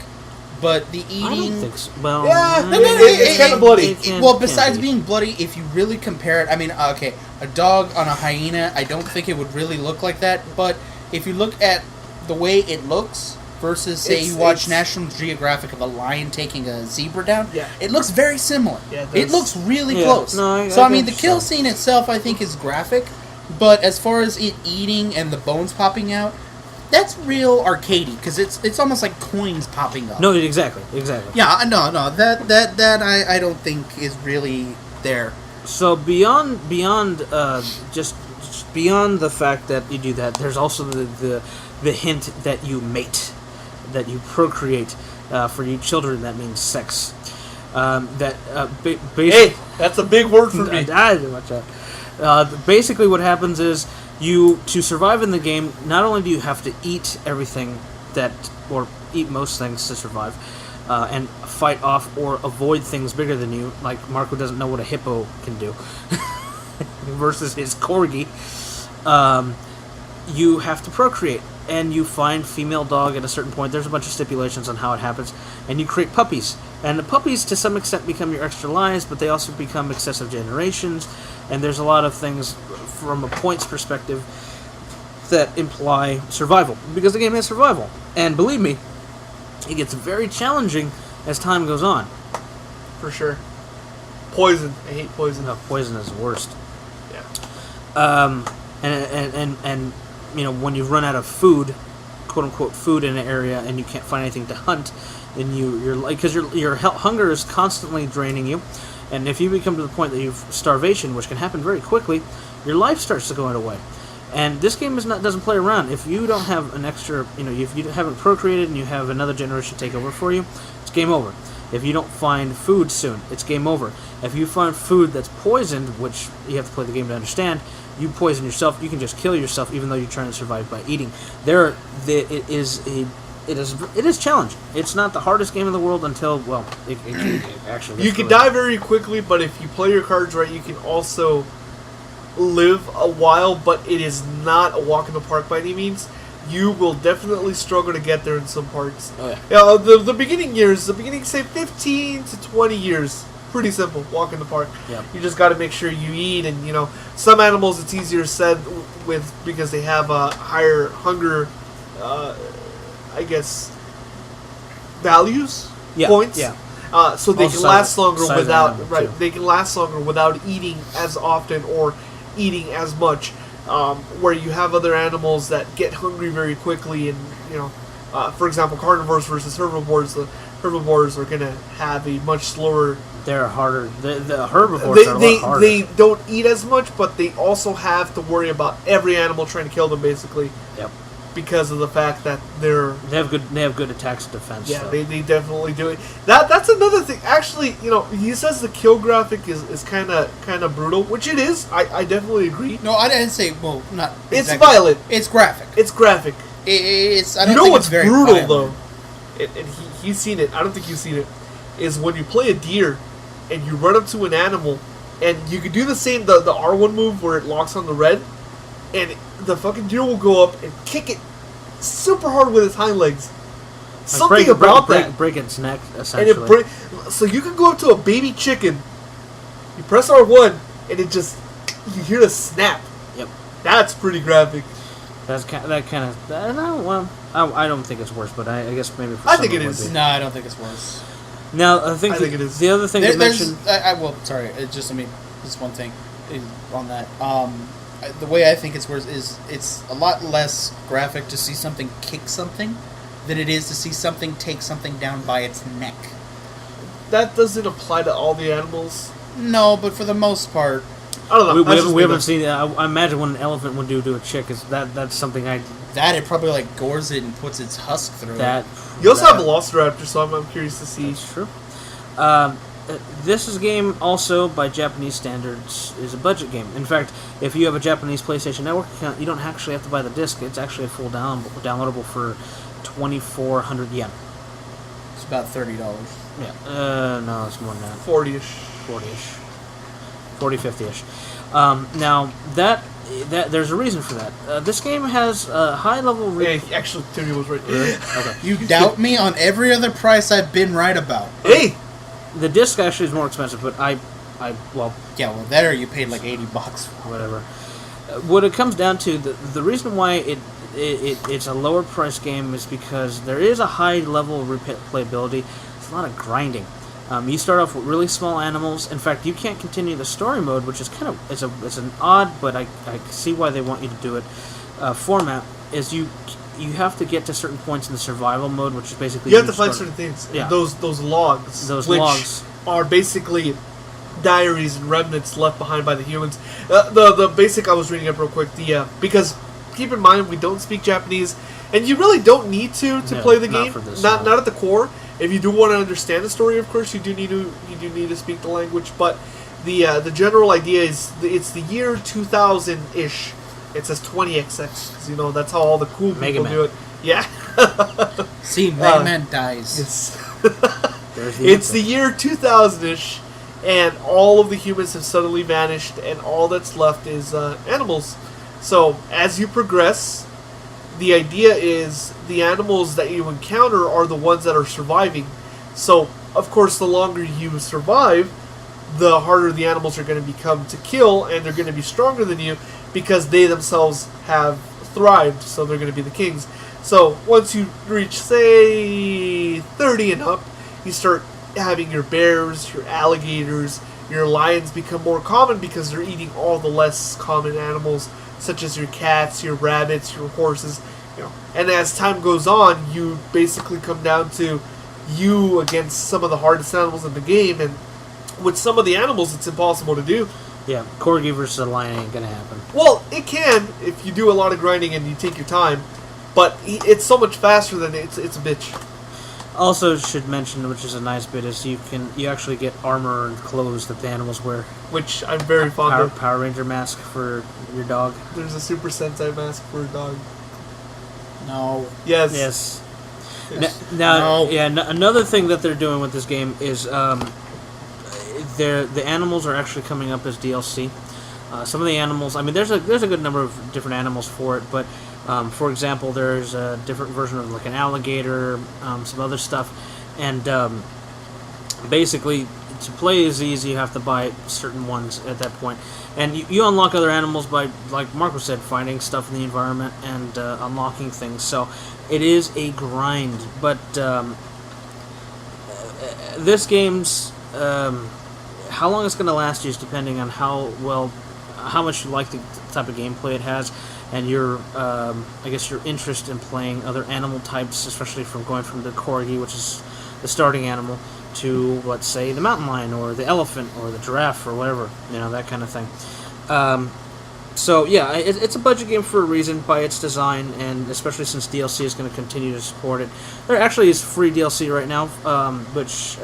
but the eating. I don't think so. Well, Yeah, mm, no, it's kinda bloody. Well, besides being bloody, if you really compare it, okay, a dog on a hyena, I don't think it would really look like that. But if you look at the way it looks versus, say, you watch National Geographic of a lion taking a zebra down, Yeah. it looks very similar. Yeah, it looks really Yeah, close. no, I So, get the what you're kill saying. scene itself, I think, is graphic. But as far as it eating and the bones popping out, that's real arcadey, because it's almost like coins popping up. No, exactly. Yeah, no, that I don't think is really there. So beyond just beyond the fact that you do that, there's also the hint that you mate, that you procreate. For you children, that means sex. Hey, that's a big word for me. I didn't watch that. Basically, what happens is to survive in the game. Not only do you have to eat everything or eat most things to survive, and fight off or avoid things bigger than you. Like Marco doesn't know what a hippo can do versus his corgi. You have to procreate, and you find female dog at a certain point. There's a bunch of stipulations on how it happens, and you create puppies. And the puppies, to some extent, become your extra lives, but they also become excessive generations. And there's a lot of things from a points perspective that imply survival, because the game has survival. And believe me, it gets very challenging as time goes on. For sure. Poison. I hate poison. No, poison is the worst. Yeah. and when you run out of food, quote unquote food in an area, and you can't find anything to hunt, then you're like, because your hunger is constantly draining you, and if you become to the point that you've starvation, which can happen very quickly, your life starts to go away. And this game doesn't play around. If you don't have an extra, if you haven't procreated and you have another generation take over for you, it's game over. If you don't find food soon, it's game over. If you find food that's poisoned, which you have to play the game to understand, you poison yourself. You can just kill yourself, even though you're trying to survive by eating. It is challenging. It's not the hardest game in the world until it actually. You can die very quickly, but if you play your cards right, you can also live a while. But it is not a walk in the park by any means. You will definitely struggle to get there in some parts. Oh yeah. The beginning years, say 15 to 20 years. Pretty simple, walk in the park. Yeah. You just got to make sure you eat, and some animals it's easier said with because they have a higher hunger, I guess, values, points. Yeah. So they Also can last longer without too. They can last longer without eating as often or eating as much. Where you have other animals that get hungry very quickly, and for example, carnivores versus herbivores. The herbivores are going to have a much slower. They're harder. The herbivores are a lot harder. They don't eat as much, but they also have to worry about every animal trying to kill them, basically. Yep. Because of the fact that they have good attacks and defense. Yeah, so. they definitely do it. That's another thing. Actually, he says the kill graphic is kind of brutal, which it is. I definitely agree. No, I didn't say not. Exactly. It's violent. It's graphic. It's graphic. It's. I don't think what's it's very brutal violent. though, and he's seen it. I don't think you've seen it. Is when you play a deer, and you run up to an animal, and you can do the same the R1 move where it locks on the red, and the fucking deer will go up and kick it super hard with its hind legs. Something about that. Break its neck, essentially. And so you can go up to a baby chicken, you press R1, and it just, you hear the snap. Yep. That's pretty graphic. I don't think it's worse, but I guess maybe for I some think it would is. be. No, I don't think it's worse. Now, I think it is. The other thing to mention... Just one thing on that. The way I think it's worse is it's a lot less graphic to see something kick something than it is to see something take something down by its neck. That doesn't apply to all the animals. No, but for the most part... I don't know. We haven't seen it. I imagine what an elephant would do to a chick. That's something I... That, it probably gores it and puts its husk through it. You also have Velociraptor, so I'm curious to see. That's true. This is a game also, by Japanese standards, is a budget game. In fact, if you have a Japanese PlayStation Network account, you don't actually have to buy the disc. It's actually a full downloadable for 2,400 yen. It's about $30. Yeah. No, it's more than that. 40-ish. 40-ish. 40, 50-ish. Now, that there's a reason for that. This game has a high level... Actually, Timmy was right. Okay. You doubt me on every other price I've been right about. Hey! The disc actually is more expensive, but Yeah, well, there you paid like $80. Whatever. What it comes down to, the reason why it's a lower price game is because there is a high level of replayability. It's a lot of grinding. You start off with really small animals. In fact, you can't continue the story mode, which is it's an odd, but I see why they want you to do it. Format is you have to get to certain points in the survival mode, which is basically you have to find certain things. Yeah. Those logs. Which are basically diaries and remnants left behind by the humans. The basic I was reading up real quick. Because keep in mind we don't speak Japanese, and you really don't need to play the game. Not at the core. If you do want to understand the story, of course, you do need to speak the language. But the general idea is it's the year 2000-ish. It says 20XX because that's how all the cool people do it. Yeah. See, Mega Man dies. It's the year 2000-ish, and all of the humans have suddenly vanished, and all that's left is animals. So as you progress, the idea is the animals that you encounter are the ones that are surviving. So, of course, the longer you survive, the harder the animals are going to become to kill, and they're going to be stronger than you because they themselves have thrived, so they're going to be the kings. So, once you reach, say, 30 and up, you start having your bears, your alligators, your lions become more common because they're eating all the less common animals, such as your cats, your rabbits, your horses. And as time goes on, you basically come down to you against some of the hardest animals in the game, and with some of the animals, it's impossible to do. Yeah, corgi versus a lion ain't gonna happen. Well, it can if you do a lot of grinding and you take your time, but it's so much faster than it's a bitch. Also, should mention, which is a nice bit, is you actually get armor and clothes that the animals wear. Which I'm very fond of. Power Ranger mask for your dog. There's a Super Sentai mask for a dog. No. Yes. Yes. Yes. Now, No. yeah. Another thing that they're doing with this game is the animals are actually coming up as DLC. Some of the animals, I mean, there's a good number of different animals for it, but for example, there's a different version of like an alligator, some other stuff, and basically to play as easy, you have to buy certain ones at that point. And you unlock other animals by, like Marco said, finding stuff in the environment and unlocking things. So it is a grind. But this game's how long it's going to last you is depending on how much you like the type of gameplay it has, and your I guess your interest in playing other animal types, especially from going from the corgi, which is the starting animal, to, let's say, the mountain lion or the elephant or the giraffe or whatever, that kind of thing. So yeah, it's a budget game for a reason by its design, and especially since DLC is going to continue to support it. There actually is free DLC right now, which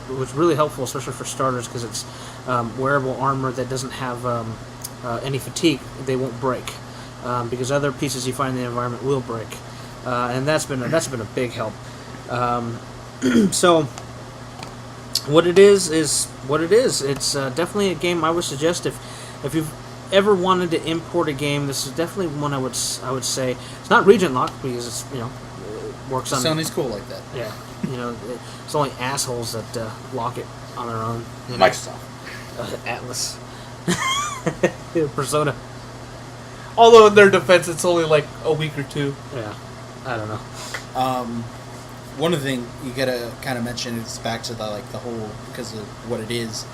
was really helpful, especially for starters, because it's wearable armor that doesn't have any fatigue. They won't break, because other pieces you find in the environment will break, and that's been a big help. So what it is what it is. It's definitely a game I would suggest if you've ever wanted to import a game. This is definitely one I would say. It's not region locked because it's it works on. Sony's cool like that. Yeah, it's only assholes that lock it on their own. Microsoft, Atlas, Persona. Although in their defense, it's only like a week or two. Yeah, I don't know. One of the things you gotta kind of mention is back to the whole, because of what it is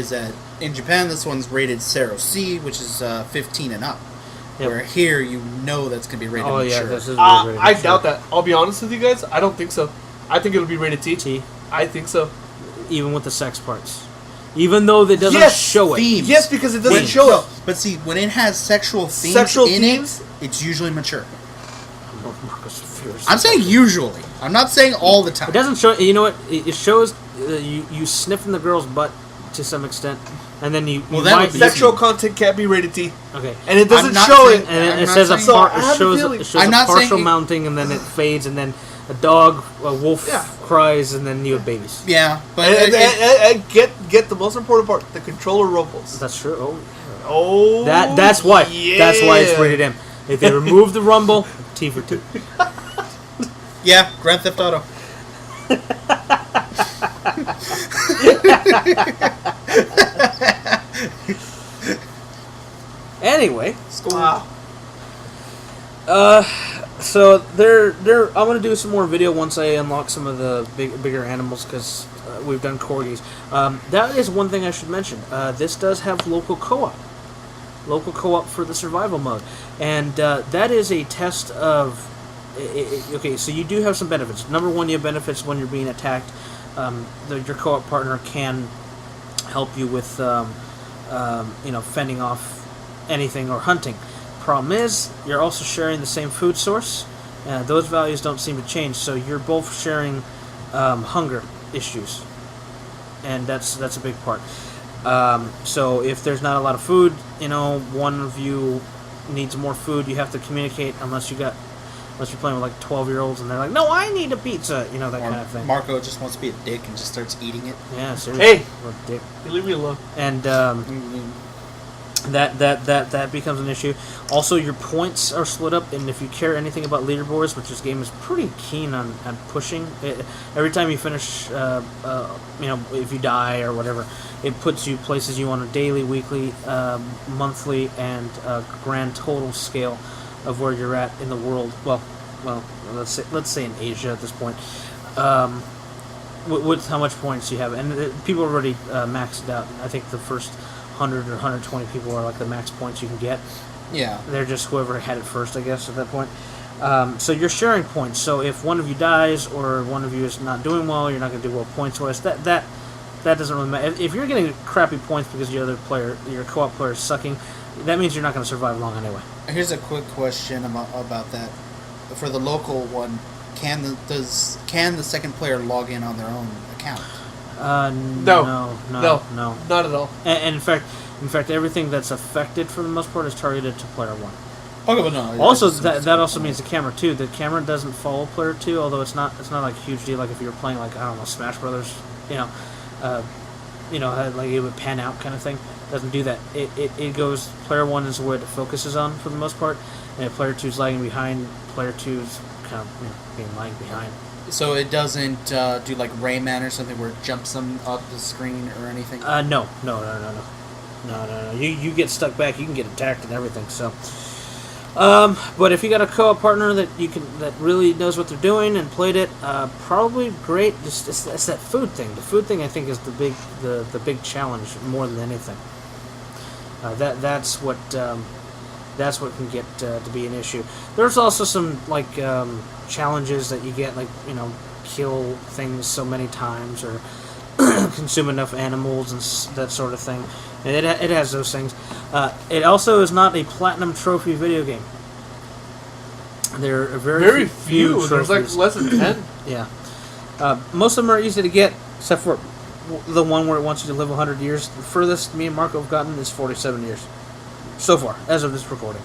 that in Japan this one's rated Zero C, which is 15 and up. Yep. Where here that's gonna be rated mature. Yeah, this is rated I doubt that. I'll be honest with you guys. I don't think so. I think it'll be rated T. T. I think so. Even with the sex parts. Even though it doesn't show it. Themes. Yes, because it doesn't show it. But see, when it has sexual themes it, it's usually mature. I'm saying usually. I'm not saying all the time. It doesn't show. You know what? It shows you sniffing the girl's butt to some extent, and then sexual content can't be rated T. Okay, and it doesn't show it. And it says it shows a partial mounting, and then it fades, and then a wolf cries, and then you have babies. Yeah, but and get the most important part: the controller ruffles. That's true. Oh, that's why. Yeah. That's why it's rated M. If they remove the rumble, T for 2. Yeah, Grand Theft Auto. Anyway, wow. So I'm gonna do some more video once I unlock some of the bigger animals, because we've done corgis. That is one thing I should mention. This does have local co-op for the survival mode, and that is a test of. Okay, so you do have some benefits. Number one, you have benefits when you're being attacked. Your co-op partner can help you with, fending off anything or hunting. Problem is, you're also sharing the same food source. Those values don't seem to change, so you're both sharing hunger issues, and that's a big part. So if there's not a lot of food, one of you needs more food, you have to communicate. Unless you're playing with 12-year-olds and they're like, no, I need a pizza, that kind of thing. Marco just wants to be a dick and just starts eating it. Yeah, seriously. Hey, dick. Leave me alone. And that becomes an issue. Also, your points are split up, and if you care anything about leaderboards, which this game is pretty keen on pushing, every time you finish, if you die or whatever, it puts you places you on a daily, weekly, monthly, and grand total scale of where you're at in the world. Well, let's say in Asia at this point. with how much points you have, and people already maxed out. I think the first 100 or 120 people are like the max points you can get. Yeah. They're just whoever had it first, I guess, at that point. So you're sharing points. So if one of you dies or one of you is not doing well, you're not going to do well points-wise. That doesn't really matter. If you're getting crappy points because your co-op player is sucking, that means you're not going to survive long anyway. Here's a quick question about that. For the local one, can the second player log in on their own account? No, not at all. And in fact, everything that's affected for the most part is targeted to player one. Okay, but no. Also, that also means the camera too. The camera doesn't follow player two, although it's not like a huge deal. Like if you were playing like, I don't know, Smash Brothers, like it would pan out kind of thing. It doesn't do that. It goes, player one is where it focuses on for the most part, and if player two's lagging behind, player two's kind of being lagged behind. So it doesn't do like Rayman or something where it jumps them up the screen or anything? No. You get stuck back, you can get attacked and everything. So, but if you got a co-op partner that really knows what they're doing and played it, probably great. Just it's that food thing. The food thing I think is the big challenge more than anything. That's what can get to be an issue. There's also some like challenges that you get, like kill things so many times or consume enough animals and that sort of thing. And it has those things. It also is not a platinum trophy video game. There are very few trophies. There's like less than 10. Yeah. Most of them are easy to get, except for the one where it wants you to live 100 years. The furthest me and Marco have gotten is 47 years. So far, as of this recording.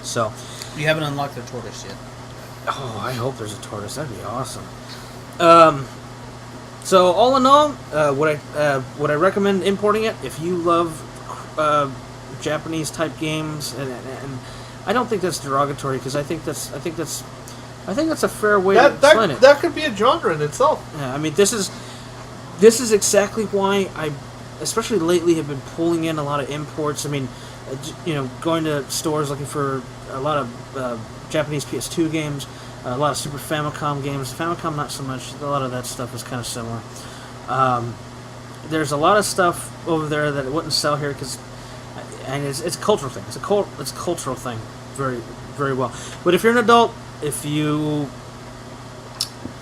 So. You haven't unlocked the tortoise yet. Oh, I hope there's a tortoise. That'd be awesome. So all in all, would I recommend importing it if you love Japanese type games? And I don't think that's derogatory because I think that's a fair way to explain it. That could be a genre in itself. Yeah, I mean this is exactly why I, especially lately, have been pulling in a lot of imports. I mean, going to stores looking for a lot of Japanese PS2 games. A lot of Super Famicom games. Famicom, not so much. A lot of that stuff is kind of similar. There's a lot of stuff over there that it wouldn't sell here and it's a cultural thing. It's a cultural thing, very, very well. But if you're an adult, if you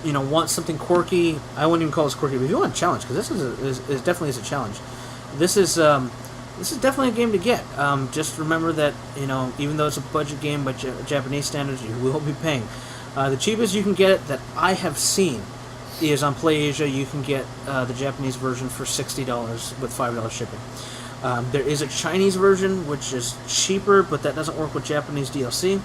want something quirky, I wouldn't even call this quirky. But if you want a challenge, because this is definitely a challenge. This is definitely a game to get. Just remember that even though it's a budget game by Japanese standards, you will be paying. The cheapest you can get it that I have seen is on PlayAsia. You can get the Japanese version for $60 with $5 shipping. There is a Chinese version which is cheaper, but that doesn't work with Japanese DLC.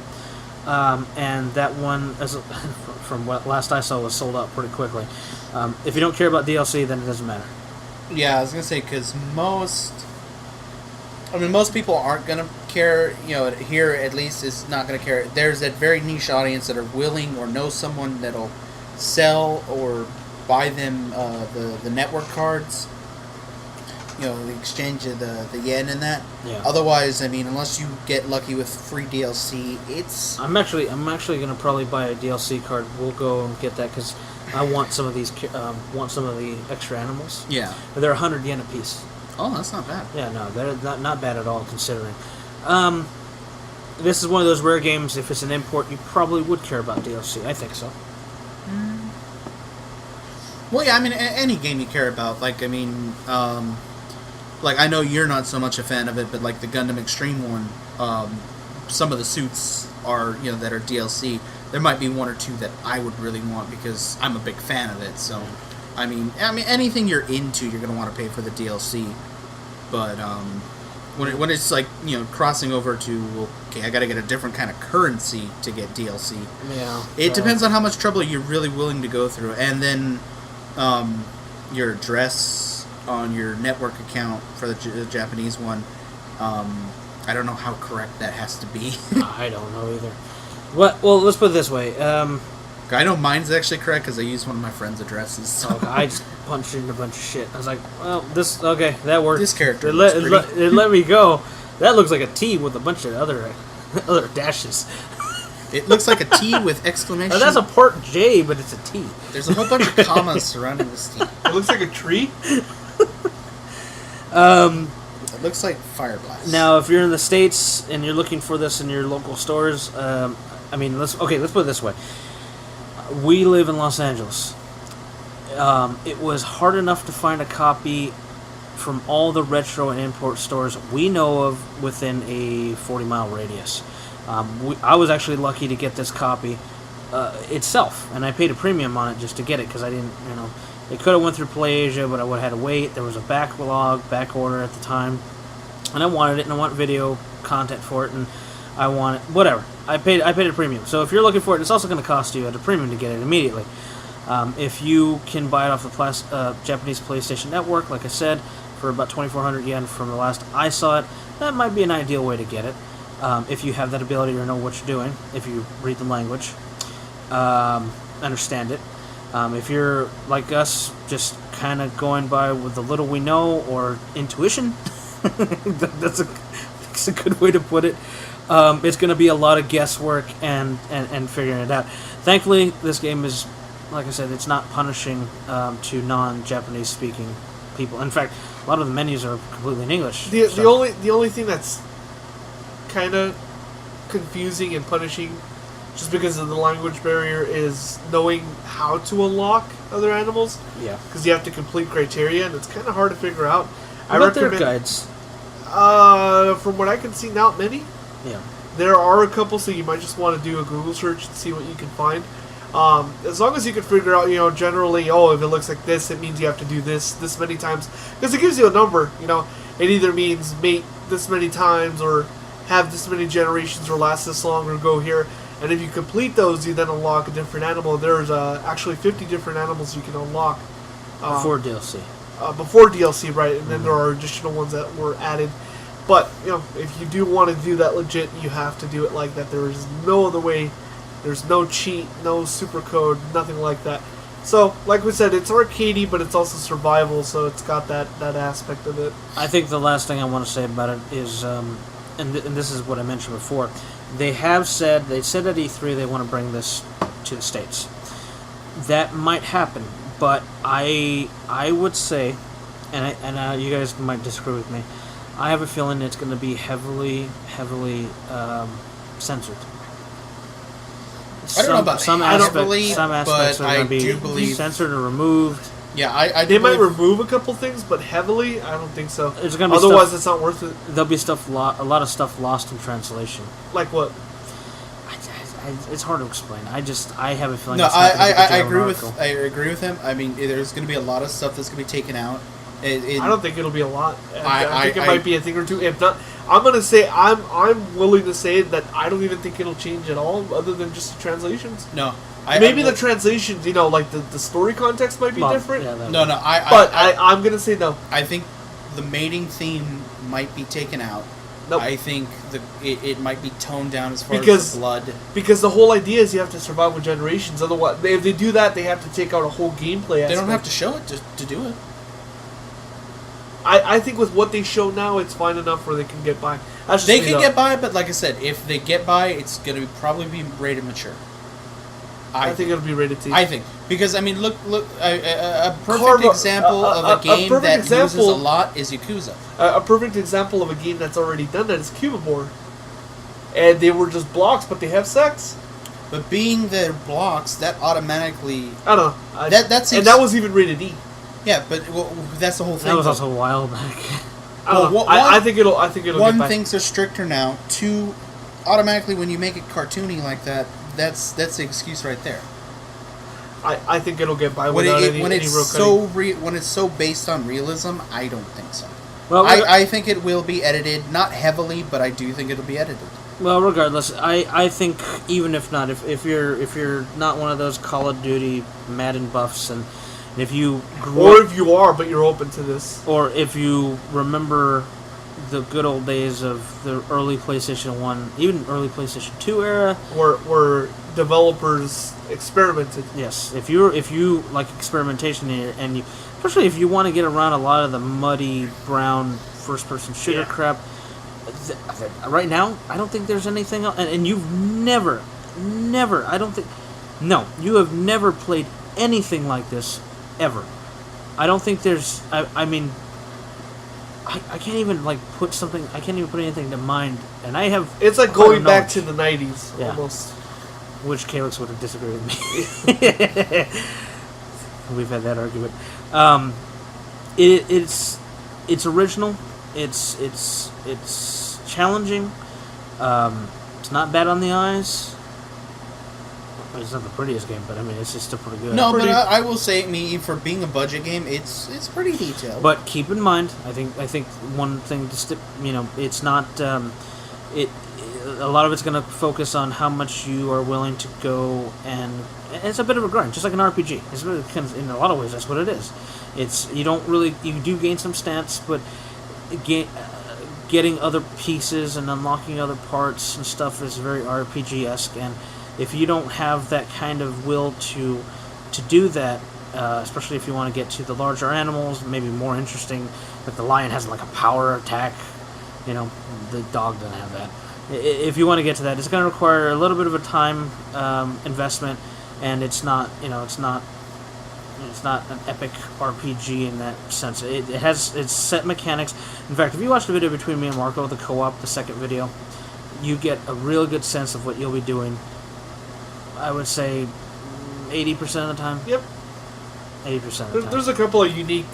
And that one, from what last I saw, was sold out pretty quickly. If you don't care about DLC, then it doesn't matter. Yeah, I was gonna say because most people aren't gonna care. Here at least is not gonna care. There's that very niche audience that are willing or know someone that'll sell or buy them the network cards. The exchange of the yen and that. Yeah. Otherwise, I mean, unless you get lucky with free DLC, it's. I'm actually gonna probably buy a DLC card. We'll go and get that because I want some of these. Want some of the extra animals. Yeah. They're 100 yen a piece. Oh, that's not bad. Yeah, no, they're not bad at all considering. This is one of those rare games. If it's an import, you probably would care about DLC. I think so. Well, yeah, I mean, any game you care about. Like, I mean, like I know you're not so much a fan of it, but like the Gundam Extreme one, some of the suits are that are DLC. There might be one or two that I would really want because I'm a big fan of it. So. I mean, anything you're into, you're gonna want to pay for the DLC. But when it's like crossing over to I gotta get a different kind of currency to get DLC. Yeah. It depends on how much trouble you're really willing to go through, and then your address on your network account for the Japanese one. I don't know how correct that has to be. I don't know either. Well, let's put it this way. I know mine's actually correct because I used one of my friend's addresses. So. I just punched in a bunch of shit. I was like, well, that worked. This character it let me go. That looks like a T with a bunch of other dashes. It looks like a T with exclamation. Oh, that's a part J, but it's a T. There's a whole bunch of commas surrounding this T. It looks like a tree. It looks like fire blast. Now, if you're in the States and you're looking for this in your local stores, let's put it this way. We live in Los Angeles. It was hard enough to find a copy from all the retro and import stores we know of within a 40-mile radius. I was actually lucky to get this copy itself, and I paid a premium on it just to get it because I didn't, it could have went through PlayAsia, but I would have had to wait. There was a back order at the time, and I wanted it, and I want video content for it, and I want it, whatever. I paid a premium. So if you're looking for it, it's also going to cost you at a premium to get it immediately. If you can buy it off the Japanese PlayStation Network, like I said, for about 2,400 yen from the last I saw it, that might be an ideal way to get it. If you have that ability or know what you're doing, if you read the language, understand it. If you're like us, just kind of going by with the little we know or intuition, that's a good way to put it. It's going to be a lot of guesswork and figuring it out. Thankfully, this game is, like I said, it's not punishing to non-Japanese speaking people. In fact, a lot of the menus are completely in English. The only thing that's kind of confusing and punishing, just because of the language barrier, is knowing how to unlock other animals. Yeah. Because you have to complete criteria, and it's kind of hard to figure out. What about their guides? From what I can see, not many. Yeah. There are a couple, so you might just want to do a Google search and see what you can find. As long as you can figure out, generally, if it looks like this, it means you have to do this many times. Because it gives you a number, It either means mate this many times, or have this many generations, or last this long, or go here. And if you complete those, you then unlock a different animal. There's actually 50 different animals you can unlock. Before DLC. Before DLC, right. And then there are additional ones that were added. But, if you do want to do that legit, you have to do it like that. There is no other way. There's no cheat, no super code, nothing like that. So, like we said, it's arcadey, but it's also survival, so it's got that aspect of it. I think the last thing I want to say about it is, and this is what I mentioned before, they said at E3 they want to bring this to the States. That might happen, but I would say, and you guys might disagree with me, I have a feeling it's going to be heavily censored. I don't know about some aspects are going to be censored or removed. Yeah, they might remove a couple things, but heavily, I don't think so. There's gonna be Otherwise, it's not worth it. There'll be a lot of stuff lost in translation. Like what? It's hard to explain. I have a feeling. No, I agree with him. I mean, there's going to be a lot of stuff that's going to be taken out. I don't think it'll be a lot. I think it might be a thing or two. If not, I'm gonna say I'm willing to say that I don't even think it'll change at all, other than just the translations. No, maybe the translations, like the story context might be different. Yeah, I'm gonna say no. I think the mating theme might be taken out. Nope. I think it might be toned down as far as the blood. Because the whole idea is you have to survive with generations. Otherwise, if they do that, they have to take out a whole gameplay aspect. They don't have to show it to do it. I think with what they show now, it's fine enough where they can get by. They can get by, but like I said, if they get by, it's going to probably be rated mature. I think it'll be rated T. I think. Because, I mean, look, a perfect example of a game that uses a lot is Yakuza. A perfect example of a game that's already done that is Cubivore. And they were just blocks, but they have sex. But being their blocks, that automatically... I don't know. And that was even rated E. Yeah, but that's the whole thing. That was also a while back. I think it'll. One, things are stricter now. Two, automatically when you make it cartoony like that, that's the excuse right there. I think it'll get by without any real cutting. When it's so based on realism, I don't think so. Well, I think it will be edited, not heavily, but I do think it'll be edited. Well, regardless, I think even if not, if you're not one of those Call of Duty Madden buffs, and if you if you are, but you're open to this, or if you remember the good old days of the early PlayStation 1, even early PlayStation 2 era, where developers experimented. Yes, if you like experimentation, and you, especially if you want to get around a lot of the muddy brown first-person shooter crap. Right now, I don't think there's anything else, and you've never never. I don't think. No, you have never played anything like this ever. I don't think there's. I mean, I can't even put something. I can't even put anything to mind. And I have. It's like going back to the 90s almost. Which Calyx would have disagreed with me. We've had that argument. It's original. It's challenging. It's not bad on the eyes. It's not the prettiest game, but I mean, it's just still pretty good. No, but I will say, for being a budget game, it's pretty detailed. But keep in mind, I think one thing to it's not a lot of it's going to focus on how much you are willing to go, and it's a bit of a grind, just like an RPG. It's really in a lot of ways that's what it is. You do gain some stats, but getting other pieces and unlocking other parts and stuff is very RPG-esque, and if you don't have that kind of will to do that, especially if you want to get to the larger animals, maybe more interesting, like the lion has like a power attack, the dog doesn't have that. If you want to get to that, it's going to require a little bit of a time investment, and it's not an epic RPG in that sense. It's set mechanics. In fact, if you watch the video between me and Marco, the co-op, the second video, you get a real good sense of what you'll be doing. I would say 80% of the time. Yep. 80% of the time. There's a couple of unique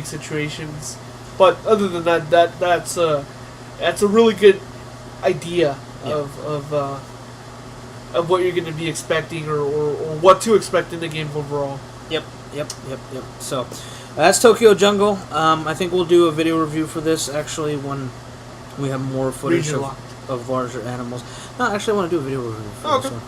situations, but other than that, that's a really good idea of what you're going to be expecting or what to expect in the game overall. Yep. So that's Tokyo Jungle. I think we'll do a video review for this actually when we have more footage of larger animals. No, actually, I want to do a video review for this one.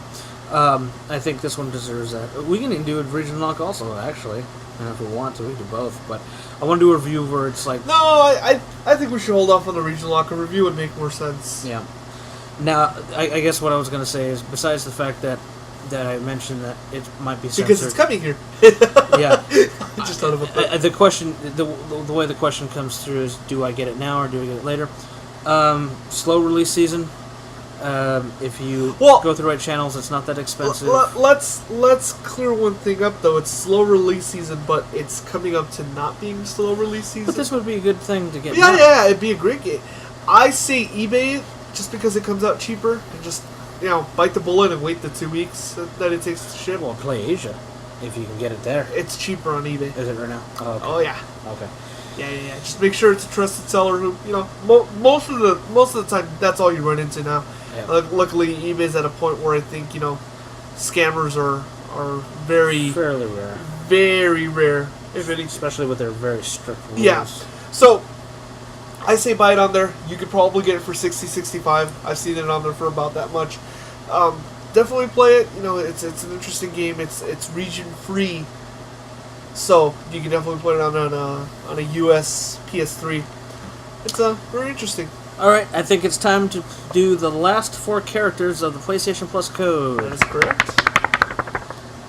I think this one deserves that. We can do a region lock also, actually. And if we want to, we can do both. But I want to do a review where it's like... No, I think we should hold off on the regional lock. A review would make more sense. Yeah. Now, I guess what I was going to say is, besides the fact that I mentioned that it might be censored... Because it's coming here. Yeah. I just thought about that. The question, the way the question comes through is, do I get it now or do I get it later? Slow release season. If you go through the right channels, it's not that expensive. Let's clear one thing up, though. It's slow release season, but it's coming up to not being slow release season. But this would be a good thing to get. Yeah, it'd be a great game. I say eBay just because it comes out cheaper, and just bite the bullet and wait the 2 weeks that it takes to ship. Well, play Asia if you can get it there. It's cheaper on eBay. Is it right now? Oh, okay. Oh yeah. Okay. Yeah. Just make sure it's a trusted seller who, most of the time that's all you run into now. Yeah. Luckily, eBay's at a point where I think scammers are fairly rare. Very rare, if any. Especially with their very strict rules. Yeah. So I say buy it on there. You could probably get it for $60-65. I've seen it on there for about that much. Definitely play it. It's an interesting game. It's region free, so you can definitely play it on a US PS3. It's very interesting. All right, I think it's time to do the last 4 characters of the PlayStation Plus code. That is correct.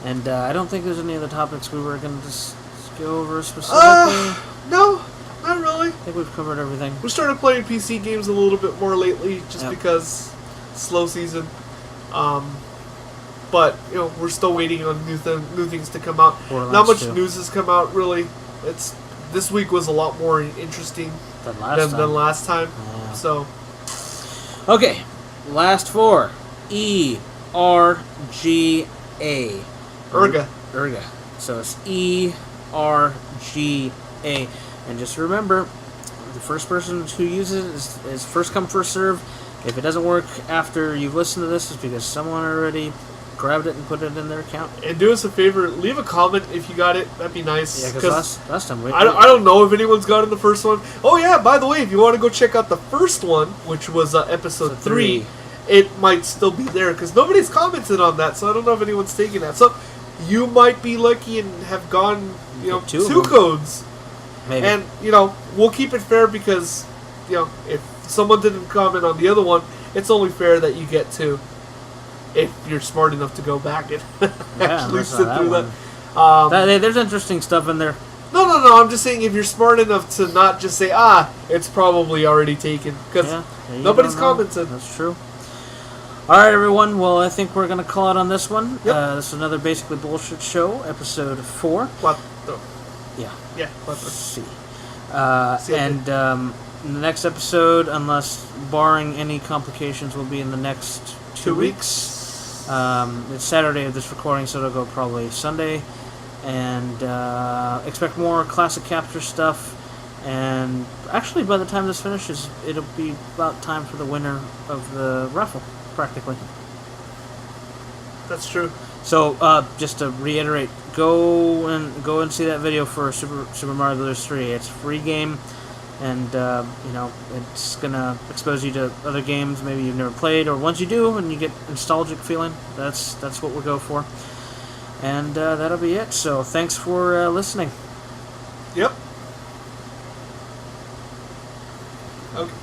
And I don't think there's any other topics we were going to just go over specifically. No, not really. I think we've covered everything. We started playing PC games a little bit more lately, just because slow season. But we're still waiting on new things to come out. Not much news has come out really. This week was a lot more interesting than last time. Yeah. So, okay, last 4. ERGA. Erga. So it's ERGA. And just remember, the first person who uses it is first come, first serve. If it doesn't work after you've listened to this, it's because someone already grabbed it and put it in their account. And do us a favor, leave a comment if you got it. That'd be nice. Yeah, because last time I don't know if anyone's gotten the first one. Oh yeah, by the way, if you want to go check out the first one, which was episode 3, it might still be there because nobody's commented on that, so I don't know if anyone's taking that. So you might be lucky and have gone, 2 codes. Maybe. And we'll keep it fair because if someone didn't comment on the other one, it's only fair that you get 2. If you're smart enough to go back and actually sit through that. There's interesting stuff in there. No, I'm just saying if you're smart enough to not just say, it's probably already taken. Because nobody's commented. That's true. All right, everyone. Well, I think we're going to call it on this one. Yep. This is another Basically Bullshit show, episode 4. Cuatro. Yeah. Yeah, cuatro. See. Siete. And in the next episode, unless barring any complications, will be in the next 2 weeks. It's Saturday of this recording, so it'll go probably Sunday. And expect more classic capture stuff. And actually, by the time this finishes, it'll be about time for the winner of the raffle, practically. That's true. So, just to reiterate, go and see that video for Super Mario Bros. 3. It's a free game, and it's gonna expose you to other games maybe you've never played, or once you do and you get nostalgic feeling. That's what we'll go for, and that'll be it. So, thanks for listening. Yep. Okay.